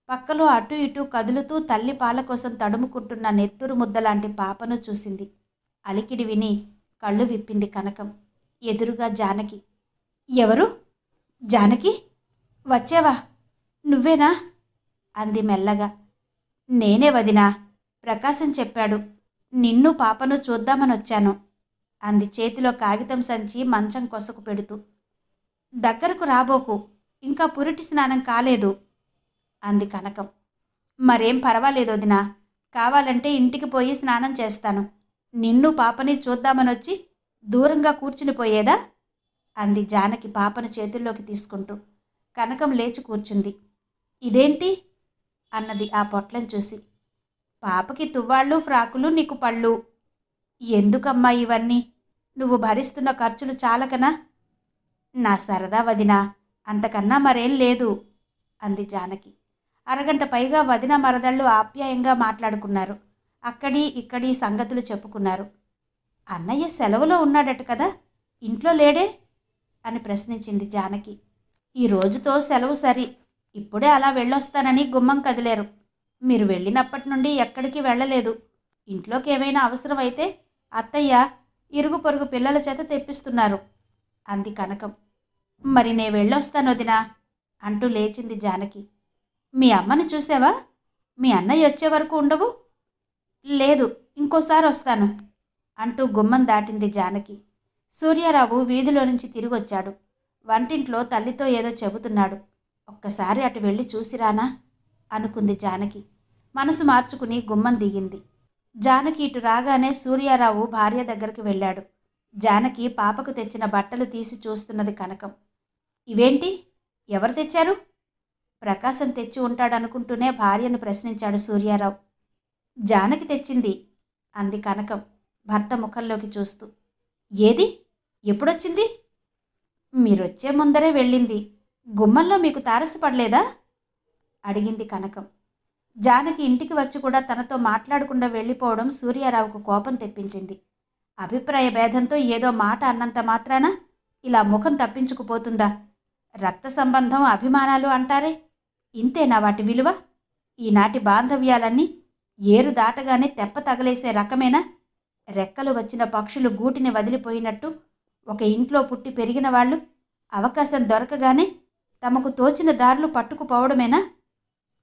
పక్కలో అటు ఇటు కదులుతూ తల్లి పాల కోసం తడుముకుంటున్న నెత్తురు ముద్దలాంటి పాపను చూసింది. అలికిడి విని కళ్ళు విప్పింది కనకం. ఎదురుగా జానకి. ఎవరు? జానకి, వచ్చావా? నువ్వేనా అంది మెల్లగా. నేనే వదినా, ప్రకాశం చెప్పాడు. నిన్ను పాపను చూద్దామనొచ్చాను అంది చేతిలో కాగితం సంచి మంచం కొసకు పెడుతూ. దగ్గరకు రాబోకు, ఇంకా పురిటి స్నానం కాలేదు అంది కనకం. మరేం పర్వాలేదు వదినా, కావాలంటే ఇంటికి పోయి స్నానం చేస్తాను. నిన్ను పాపని చూద్దామనొచ్చి దూరంగా కూర్చునిపోయేదా అంది జానకి పాపను చేతుల్లోకి తీసుకుంటూ. కనకం లేచి కూర్చుంది. ఇదేంటి అన్నది ఆ పొట్లం చూసి. పాపకి తువ్వాళ్ళు, ఫ్రాకులు, నీకు పళ్ళు. ఎందుకమ్మా ఇవన్నీ? నువ్వు భరిస్తున్న ఖర్చులు చాలకనా? నా సరదా వదినా, అంతకన్నా మరేం లేదు అంది జానకి. అరగంట పైగా వదిన మరదళ్ళు ఆప్యాయంగా మాట్లాడుకున్నారు. అక్కడి ఇక్కడి సంగతులు చెప్పుకున్నారు. అన్నయ్య సెలవులో ఉన్నాడట కదా, ఇంట్లో లేడే అని ప్రశ్నించింది జానకి. ఈ రోజుతో సెలవు సరి, ఇప్పుడే అలా వెళ్ళొస్తానని గుమ్మం కదిలేరు. మీరు వెళ్ళినప్పటి నుండి ఎక్కడికి వెళ్ళలేదు. ఇంట్లోకి ఏమైనా అవసరమైతే అత్తయ్య ఇరుగు పొరుగు పిల్లల చేత తెప్పిస్తున్నారు అంది కనకం. మరి నే వెళ్ళొస్తాను వదినా అంటూ లేచింది జానకి. మీ అమ్మని చూసావా? మీ అన్నయ్య వచ్చే వరకు ఉండవు? లేదు, ఇంకోసారి వస్తాను అంటూ గుమ్మం దాటింది జానకి. సూర్యారావు వీధిలో నుంచి తిరిగొచ్చాడు. వంటింట్లో తల్లితో ఏదో చెబుతున్నాడు. ఒక్కసారి అటు వెళ్ళి చూసిరానా అనుకుంది జానకి. మనసు మార్చుకుని గుమ్మం దిగింది. జానకి ఇటు రాగానే సూర్యారావు భార్య దగ్గరికి వెళ్ళాడు. జానకి పాపకు తెచ్చిన బట్టలు తీసి చూస్తున్నది కనకం. ఇవేంటి? ఎవరు తెచ్చారు? ప్రకాశం తెచ్చి ఉంటాడనుకుంటూనే భార్యను ప్రశ్నించాడు సూర్యారావు. జానకి తెచ్చింది అంది కనకం భర్త ముఖంలోకి చూస్తూ. ఏది? ఎప్పుడొచ్చింది? మీరొచ్చే ముందరే వెళ్ళింది. గుమ్మంలో మీకు తారసపడలేదా అడిగింది కనకం. జానకి ఇంటికి వచ్చి కూడా తనతో మాట్లాడకుండా వెళ్ళిపోవడం సూర్యారావుకు కోపం తెప్పించింది. అభిప్రాయ భేదంతో ఏదో మాట అన్నంత మాత్రాన ఇలా ముఖం తప్పించుకుపోతుందా? రక్త సంబంధం, అభిమానాలు అంటారే, ఇంతేనా వాటి విలువ? ఈనాటి బాంధవ్యాలన్నీ ఏరు దాటగానే తెప్ప తగలేసే రకమేనా? రెక్కలు వచ్చిన పక్షులు గూటిని వదిలిపోయినట్టు ఒక ఇంట్లో పుట్టి పెరిగిన వాళ్ళు అవకాశం దొరకగానే తమకు తోచిన దారులు పట్టుకుపోవడమేనా?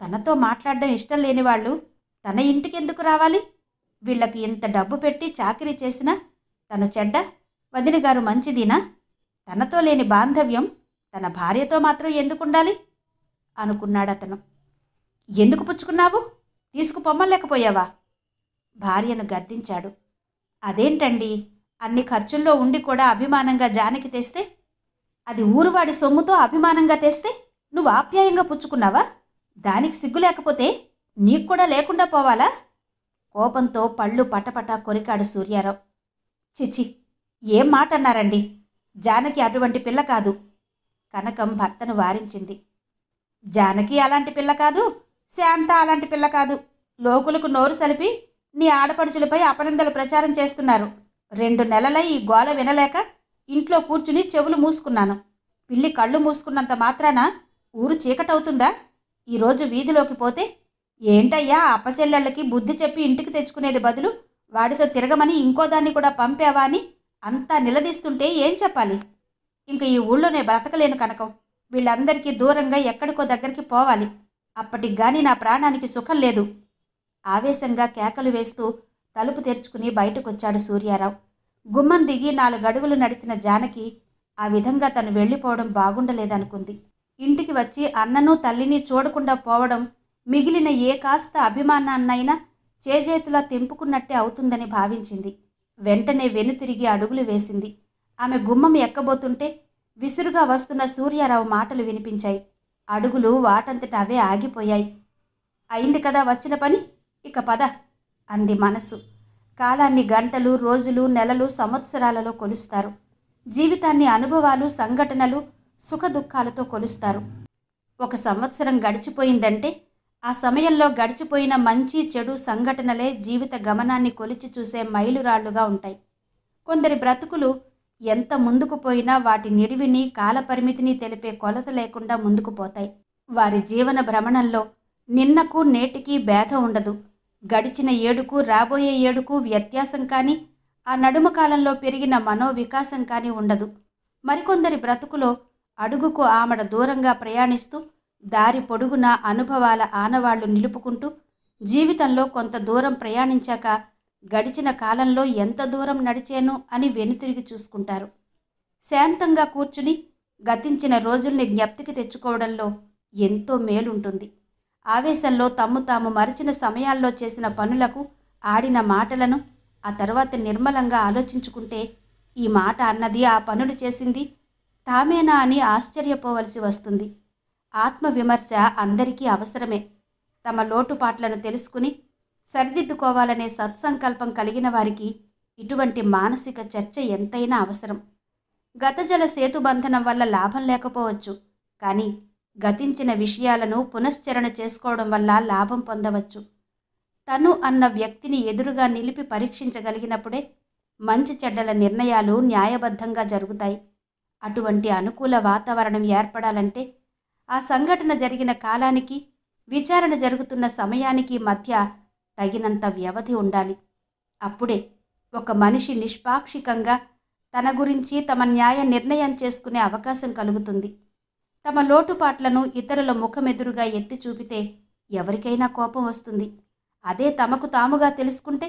తనతో మాట్లాడడం ఇష్టం లేని వాళ్ళు తన ఇంటికెందుకు రావాలి? వీళ్లకు ఇంత డబ్బు పెట్టి చాకిరీ చేసినా తను చెడ్డ, వదిన గారు మంచిదినా? తనతో లేని బాంధవ్యం తన భార్యతో మాత్రం ఎందుకుండాలి అనుకున్నాడతను. ఎందుకు పుచ్చుకున్నావు? తీసుకుపొమ్మలేకపోయావా? భార్యను గద్దించాడు. అదేంటండి, అన్ని ఖర్చుల్లో ఉండి కూడా అభిమానంగా జానకి తెస్తే, అది ఊరువాడి సొమ్ముతో అభిమానంగా తెస్తే నువ్వు ఆప్యాయంగా పుచ్చుకున్నావా? దానికి సిగ్గు లేకపోతే నీకు కూడా లేకుండా పోవాలా? కోపంతో పళ్ళు పటపటా కొరికాడు సూర్యారావు. చిచి, ఏం మాట అన్నారండి? జానకి అటువంటి పిల్ల కాదు. కనకం భర్తను వారించింది. జానకి అలాంటి పిల్ల కాదు, శాంత అలాంటి పిల్ల కాదు. లోకులకు నోరు సలిపి నీ ఆడపడుచులపై అపనిందలు ప్రచారం చేస్తున్నారు. 2 నెలలై ఈ గోల వినలేక ఇంట్లో కూర్చుని చెవులు మూసుకున్నాను. పిల్లి కళ్ళు మూసుకున్నంత మాత్రాన ఊరు చీకటవుతుందా? ఈరోజు వీధిలోకి పోతే ఏంటయ్యా అప్పచెల్లెళ్ళకి బుద్ధి చెప్పి ఇంటికి తెచ్చుకునేది బదులు వాడితో తిరగమని ఇంకో దాన్ని కూడా పంపావా అని అంతా నిలదీస్తుంటే ఏం చెప్పాలి? ఇంక ఈ ఊళ్ళోనే బ్రతకలేను కనకం. వీళ్ళందరికీ దూరంగా ఎక్కడికో దగ్గరికి పోవాలి. అప్పటికి గాని నా ప్రాణానికి సుఖం లేదు. ఆవేశంగా కేకలు వేస్తూ తలుపు తెరుచుకుని బయటకొచ్చాడు సూర్యారావు. గుమ్మం దిగి 4 అడుగులు నడిచిన జానకి ఆ విధంగా తను వెళ్ళిపోవడం బాగుండలేదనుకుంది. ఇంటికి వచ్చి అన్నను తల్లిని చూడకుండా పోవడం మిగిలిన ఏ కాస్త అభిమానాన్నైనా చేజేతులా తెంపుకున్నట్టే అవుతుందని భావించింది. వెంటనే వెనుతిరిగి అడుగులు వేసింది. ఆమె గుమ్మం ఎక్కబోతుంటే విసురుగా వస్తున్న సూర్యారావు మాటలు వినిపించాయి. అడుగులు వాటంతట అవే ఆగిపోయాయి. అయింది కదా వచ్చిన పని, ఇక పద అంది మనసు. కాలాన్ని గంటలు, రోజులు, నెలలు, సంవత్సరాలలో కొలుస్తారు. జీవితాన్ని అనుభవాలు, సంఘటనలు, సుఖదుఖాలతో కొలుస్తారు. 1 సంవత్సరం గడిచిపోయిందంటే ఆ సమయంలో గడిచిపోయిన మంచి చెడు సంఘటనలే జీవిత గమనాన్ని కొలిచి చూసే మైలురాళ్లుగా ఉంటాయి. కొందరి బ్రతుకులు ఎంత ముందుకు పోయినా వాటి నిడివిని, కాలపరిమితిని తెలిపే కొలత లేకుండా ముందుకు పోతాయి. వారి జీవన భ్రమణంలో నిన్నకు నేటికి భేదం ఉండదు. గడిచిన ఏడుకు రాబోయే ఏడుకు వ్యత్యాసం కానీ, ఆ నడుమ కాలంలో పెరిగిన మనోవికాసం కానీ ఉండదు. మరికొందరి బ్రతుకులో అడుగుకు ఆమడ దూరంగా ప్రయాణిస్తూ దారి పొడుగున అనుభవాల ఆనవాళ్లు నిలుపుకుంటూ జీవితంలో కొంత దూరం ప్రయాణించాక గడిచిన కాలంలో ఎంత దూరం నడిచాను అని వెనుతిరిగి చూసుకుంటారు. శాంతంగా కూర్చుని గతించిన రోజుల్ని జ్ఞప్తికి తెచ్చుకోవడంలో ఎంతో మేలుంటుంది. ఆవేశంలో తమ్ము తాము మరిచిన సమయాల్లో చేసిన పనులకు, ఆడిన మాటలను ఆ తర్వాత నిర్మలంగా ఆలోచించుకుంటే ఈ మాట అన్నది, ఆ పనులు చేసింది తామేనా అని ఆశ్చర్యపోవలసి వస్తుంది. ఆత్మవిమర్శ అందరికీ అవసరమే. తమ లోటుపాట్లను తెలుసుకుని సరిదిద్దుకోవాలనే సత్సంకల్పం కలిగిన వారికి ఇటువంటి మానసిక చర్చ ఎంతైనా అవసరం. గతజల సేతుబంధనం వల్ల లాభం లేకపోవచ్చు, కానీ గతించిన విషయాలను పునశ్చరణ చేసుకోవడం వల్ల లాభం పొందవచ్చు. తను అన్న వ్యక్తిని ఎదురుగా నిలిపి పరీక్షించగలిగినప్పుడే మంచి చెడ్డల నిర్ణయాలు న్యాయబద్ధంగా జరుగుతాయి. అటువంటి అనుకూల వాతావరణం ఏర్పడాలంటే ఆ సంఘటన జరిగిన కాలానికి, విచారణ జరుగుతున్న సమయానికి మధ్య తగినంత వ్యవధి ఉండాలి. అప్పుడే ఒక మనిషి నిష్పాక్షికంగా తన గురించి తమ న్యాయ నిర్ణయం చేసుకునే అవకాశం కలుగుతుంది. తమ లోటుపాట్లను ఇతరుల ముఖమెదురుగా ఎత్తి చూపితే ఎవరికైనా కోపం వస్తుంది. అదే తమకు తాముగా తెలుసుకుంటే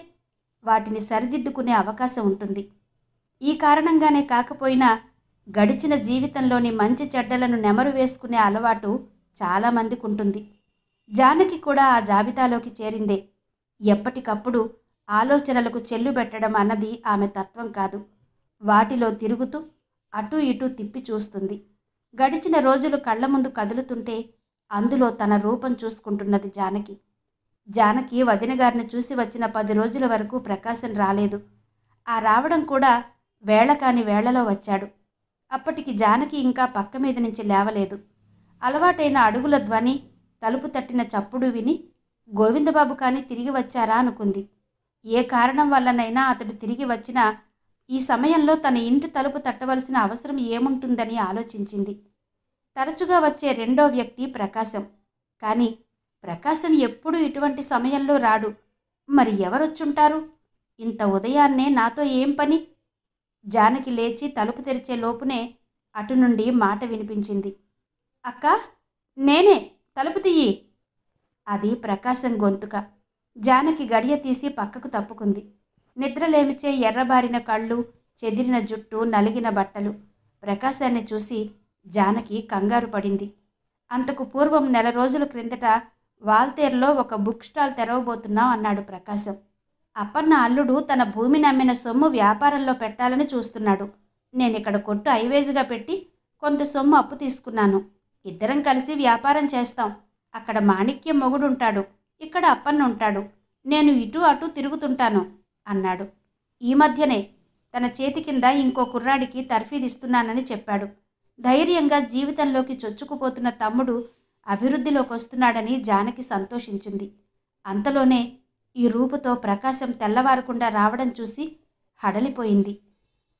వాటిని సరిదిద్దుకునే అవకాశం ఉంటుంది. ఈ కారణంగానే కాకపోయినా గడిచిన జీవితంలోని మంచి చెడ్డలను నెమరు వేసుకునే అలవాటు చాలామందికి ఉంటుంది. జానకి కూడా ఆ జాబితాలోకి చేరిందే. ఎప్పటికప్పుడు ఆలోచనలకు చెల్లుబెట్టడం అన్నది ఆమె తత్వం కాదు. వాటిలో తిరుగుతూ అటూ ఇటూ తిప్పి చూస్తుంది. గడిచిన రోజులు కళ్ల ముందు కదులుతుంటే అందులో తన రూపం చూసుకుంటున్నది జానకి. జానకి వదిన గారిని చూసి వచ్చిన 10 రోజుల వరకు ప్రకాశం రాలేదు. ఆ రావడం కూడా వేళ కాని వేళలో వచ్చాడు. అప్పటికి జానకి ఇంకా పక్క మీద నుంచి లేవలేదు. అలవాటైన అడుగుల ధ్వని, తలుపు తట్టిన చప్పుడు విని గోవిందబాబు కాని తిరిగి వచ్చారా అనుకుంది. ఏ కారణం వల్లనైనా అతడు తిరిగి వచ్చినా ఈ సమయంలో తన ఇంటి తలుపు తట్టవలసిన అవసరం ఏముంటుందని ఆలోచించింది. తరచుగా వచ్చే రెండో వ్యక్తి ప్రకాశం. కానీ ప్రకాశం ఎప్పుడూ ఇటువంటి సమయంలో రాడు. మరి ఎవరొచ్చుంటారు? ఇంత ఉదయాన్నే నాతో ఏం పని? జానకి లేచి తలుపు తెరిచే లోపునే అటు నుండి మాట వినిపించింది. అక్కా, నేనే, తలుపు తీయి. అది ప్రకాశం గొంతుక. జానకి గడియ తీసి పక్కకు తప్పుకుంది. నిద్రలేమిచే ఎర్రబారిన కళ్ళు, చెదిరిన జుట్టు, నలిగిన బట్టలు. ప్రకాశాన్ని చూసి జానకి కంగారు పడింది. అంతకు పూర్వం 1 నెల రోజుల క్రిందట వాల్తేరులో ఒక బుక్ స్టాల్ తెరవబోతున్నాం అన్నాడు ప్రకాశం. అప్పన్న అల్లుడు తన భూమిని అమ్మిన సొమ్ము వ్యాపారంలో పెట్టాలని చూస్తున్నాడు. నేనిక్కడ కొట్టు ఐవేజుగా పెట్టి కొంత సొమ్ము అప్పు తీసుకున్నాను. ఇద్దరం కలిసి వ్యాపారం చేస్తాం. అక్కడ మాణిక్యం మొగుడుంటాడు, ఇక్కడ అప్పన్న ఉంటాడు. నేను ఇటు అటు తిరుగుతుంటాను అన్నాడు. ఈ మధ్యనే తన చేతి కింద ఇంకో కుర్రాడికి తర్ఫీదిస్తున్నానని చెప్పాడు. ధైర్యంగా జీవితంలోకి చొచ్చుకుపోతున్న తమ్ముడు అభివృద్ధిలోకి వస్తున్నాడని జానకి సంతోషించింది. అంతలోనే ఈ రూపుతో ప్రకాశం తెల్లవారకుండా రావడం చూసి హడలిపోయింది.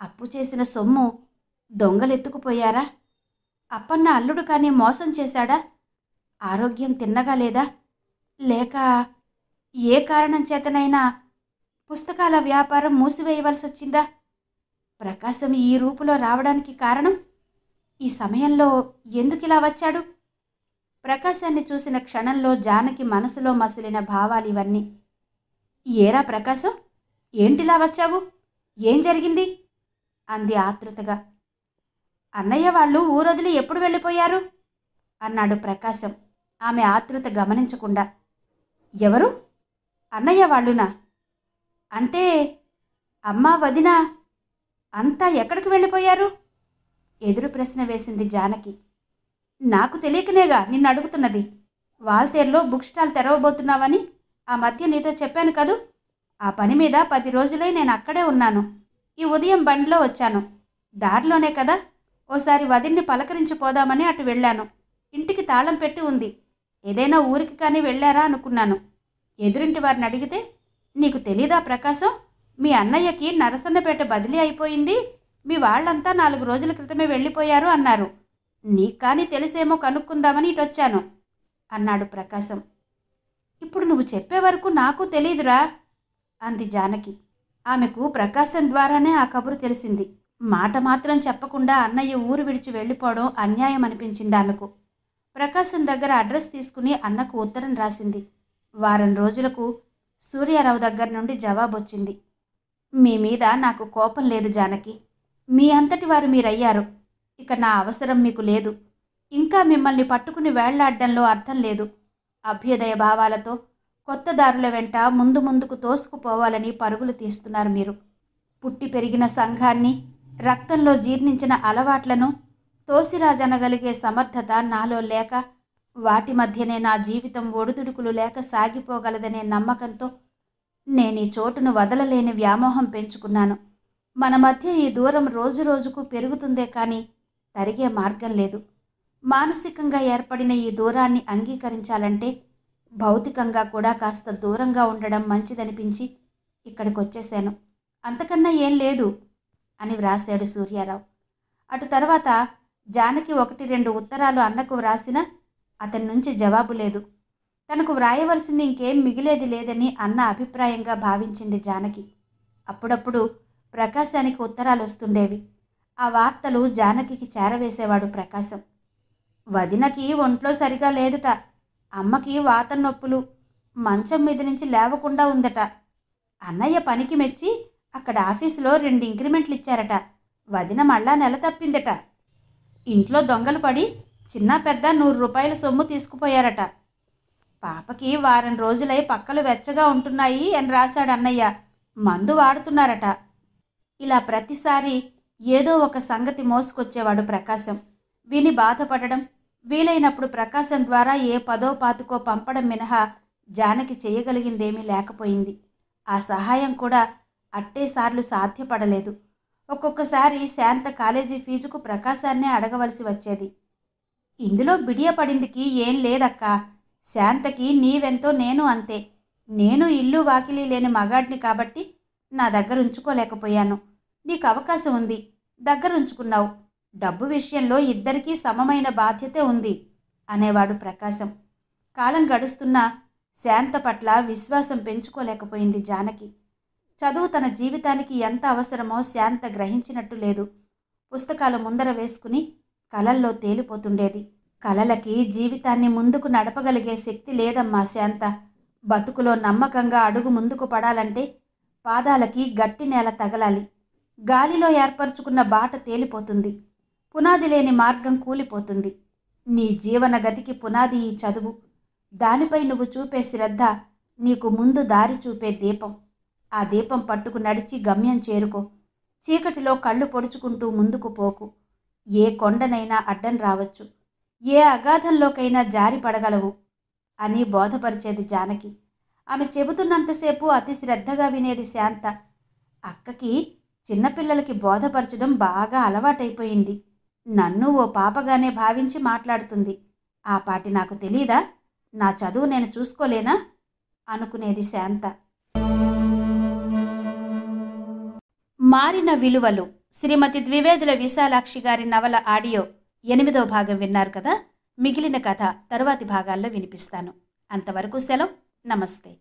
అప్పు చేసిన సొమ్ము దొంగలెత్తుకుపోయారా? అప్పన్న అల్లుడు కానీ మోసం చేశాడా? ఆరోగ్యం తిన్నగా లేదా? లేక ఏ కారణం చేతనైనా పుస్తకాల వ్యాపారం మూసివేయవలసి వచ్చిందా? ప్రకాశం ఈ రూపులో రావడానికి కారణం? ఈ సమయంలో ఎందుకిలా వచ్చాడు? ప్రకాశాన్ని చూసిన క్షణంలో జానకి మనసులో మసిలిన భావాలు ఇవన్నీ. ఏరా ప్రకాశం, ఏంటిలా వచ్చావు? ఏం జరిగింది? అంది ఆతృతగా. అన్నయ్య వాళ్ళు ఊరొదిలి ఎప్పుడు వెళ్ళిపోయారు? అన్నాడు ప్రకాశం ఆమె ఆతృత గమనించకుండా. ఎవరు? అన్నయ్య వాళ్ళునా? అంటే అమ్మా వదినా అంతా ఎక్కడికి వెళ్ళిపోయారు? ఎదురు ప్రశ్న వేసింది జానకి. నాకు తెలియకనేగా నిన్ను అడుగుతున్నది. వాల్తేరులో బుక్ స్టాల్ తెరవబోతున్నావని ఆ మధ్య నీతో చెప్పాను కదూ. ఆ పని మీద 10 రోజులై నేను అక్కడే ఉన్నాను. ఈ ఉదయం బండిలో వచ్చాను. దారిలోనే కదా ఓసారి వదిన్ని పలకరించిపోదామని అటు వెళ్ళాను. ఇంటికి తాళం పెట్టి ఉంది. ఏదైనా ఊరికి కానీ వెళ్ళారా అనుకున్నాను. ఎదురింటి వారిని అడిగితే, నీకు తెలీదా ప్రకాశం, మీ అన్నయ్యకి నరసన్నపేట బదిలీ అయిపోయింది, మీ వాళ్ళంతా 4 రోజుల క్రితమే వెళ్ళిపోయారు అన్నారు. నీకు కానీ తెలిసేమో కనుక్కుందామని ఇటొచ్చాను అన్నాడు ప్రకాశం. ఇప్పుడు నువ్వు చెప్పే వరకు నాకు తెలీదురా అంది జానకి. ఆమెకు ప్రకాశం ద్వారానే ఆ కబురు తెలిసింది. మాట మాత్రం చెప్పకుండా అన్నయ్య ఊరు విడిచి వెళ్ళిపోవడం అన్యాయం అనిపించింది ఆమెకు. ప్రకాశం దగ్గర అడ్రస్ తీసుకుని అన్నకు ఉత్తరం రాసింది. వారం రోజులకు సూర్యారావు దగ్గర నుండి జవాబు వచ్చింది. మీ మీద నాకు కోపం లేదు జానకి. మీ అంతటి వారు మీరయ్యారు. ఇక నా అవసరం మీకు లేదు. ఇంకా మిమ్మల్ని పట్టుకుని వేళ్లాడ్డంలో అర్థం లేదు. అభ్యుదయ భావాలతో కొత్త దారుల వెంట ముందుకు తోసుకుపోవాలని పరుగులు తీస్తున్నారు మీరు. పుట్టి పెరిగిన సంఘాన్ని, రక్తంలో జీర్ణించిన అలవాట్లను తోసిరాజనగలిగే సమర్థత నాలో లేక, వాటి మధ్యనే నా జీవితం ఒడిదుడుకులు లేక సాగిపోగలదనే నమ్మకంతో నేను ఈ చోటును వదలలేని వ్యామోహం పెంచుకున్నాను. మన మధ్య ఈ దూరం రోజు రోజుకు పెరుగుతుందే కానీ తరిగే మార్గం లేదు. మానసికంగా ఏర్పడిన ఈ దూరాన్ని అంగీకరించాలంటే భౌతికంగా కూడా కాస్త దూరంగా ఉండడం మంచిదనిపించి ఇక్కడికి వచ్చేశాను. అంతకన్నా ఏం లేదు అని వ్రాశాడు సూర్యారావు. అటు తర్వాత జానకి 1-2 ఉత్తరాలు అన్నకు వ్రాసినా అతని నుంచి జవాబు లేదు. తనకు వ్రాయవలసింది ఇంకేం మిగిలేది లేదని అన్న అభిప్రాయంగా భావించింది జానకి. అప్పుడప్పుడు ప్రకాశానికి ఉత్తరాలు వస్తుండేవి. ఆ వార్తలు జానకికి చేరవేసేవాడు ప్రకాశం. వదినకి ఒంట్లో సరిగా లేదుట. అమ్మకి వాతం నొప్పులు, మంచం మీద నుంచి లేవకుండా ఉందట. అన్నయ్య పనికి మెచ్చి అక్కడ ఆఫీసులో 2 ఇంక్రిమెంట్లు ఇచ్చారట. వదిన మళ్ళా నెల తప్పిందట. ఇంట్లో దొంగలు పడి చిన్న పెద్ద 100 రూపాయల సొమ్ము తీసుకుపోయారట. పాపకి వారం రోజులై పక్కలు వెచ్చగా ఉంటున్నాయి అని రాశాడు అన్నయ్య. మందు వాడుతున్నారట. ఇలా ప్రతిసారి ఏదో ఒక సంగతి మోసుకొచ్చేవాడు ప్రకాశం. విని బాధపడడం, వీలైనప్పుడు ప్రకాశం ద్వారా ఏ 10ో 25కో పంపడం మినహా జానకి చేయగలిగిందేమీ లేకపోయింది. ఆ సహాయం కూడా అట్టేసార్లు సాధ్యపడలేదు. ఒక్కొక్కసారి శాంత కాలేజీ ఫీజుకు ప్రకాశాన్నే అడగవలసి వచ్చేది. ఇందులో బిడియపడిందికి ఏం లేదక్కా. శాంతకి నీవెంతో నేను అంతే. నేను ఇల్లు వాకిలి లేని మగాడిని కాబట్టి నా దగ్గర ఉంచుకోలేకపోయాను. నీకు అవకాశం ఉంది, దగ్గర ఉంచుకున్నావు. డబ్బు విషయంలో ఇద్దరికీ సమమైన బాధ్యతే ఉంది అనేవాడు ప్రకాశం. కాలం గడుస్తున్నా శాంత పట్ల విశ్వాసం పెంచుకోలేకపోయింది జానకి. చదువు తన జీవితానికి ఎంత అవసరమో శాంత గ్రహించినట్టు లేదు. పుస్తకాలు ముందర వేసుకుని కలల్లో తేలిపోతుండేది. కలలకి జీవితాన్ని ముందుకు నడపగలిగే శక్తి లేదమ్మా శాంత. బతుకులో నమ్మకంగా అడుగు ముందుకు పడాలంటే పాదాలకి గట్టి నేల తగలాలి. గాలిలో ఏర్పరచుకున్న బాట తేలిపోతుంది. పునాది లేని మార్గం కూలిపోతుంది. నీ జీవన గతికి పునాది ఈ చదువు. దానిపై నువ్వు చూపే శ్రద్ధ నీకు ముందు దారి చూపే దీపం. ఆ దీపం పట్టుకు నడిచి గమ్యం చేరుకో. చీకటిలో కళ్ళు పొడుచుకుంటూ ముందుకు పోకు. ఏ కొండనైనా అడ్డం రావచ్చు, ఏ అగాధంలోకైనా జారి పడగలవు అని బోధపరిచేది జానకి. ఆమె చెబుతున్నంతసేపు అతి శ్రద్ధగా వినేది శాంత. అక్కకి చిన్నపిల్లలకి బోధపరచడం బాగా అలవాటైపోయింది. నన్ను ఓ పాపగానే భావించి మాట్లాడుతుంది. ఆ పాటి నాకు తెలీదా? నా చదువు నేను చూసుకోలేనా అనుకునేది శాంత. మారిన విలువలు శ్రీమతి ద్వివేదుల విశాలాక్షి గారి నవల ఆడియో 8వ భాగం విన్నారు కదా. మిగిలిన కథ తరువాతి భాగాల్లో వినిపిస్తాను. అంతవరకు సెలవు. నమస్తే.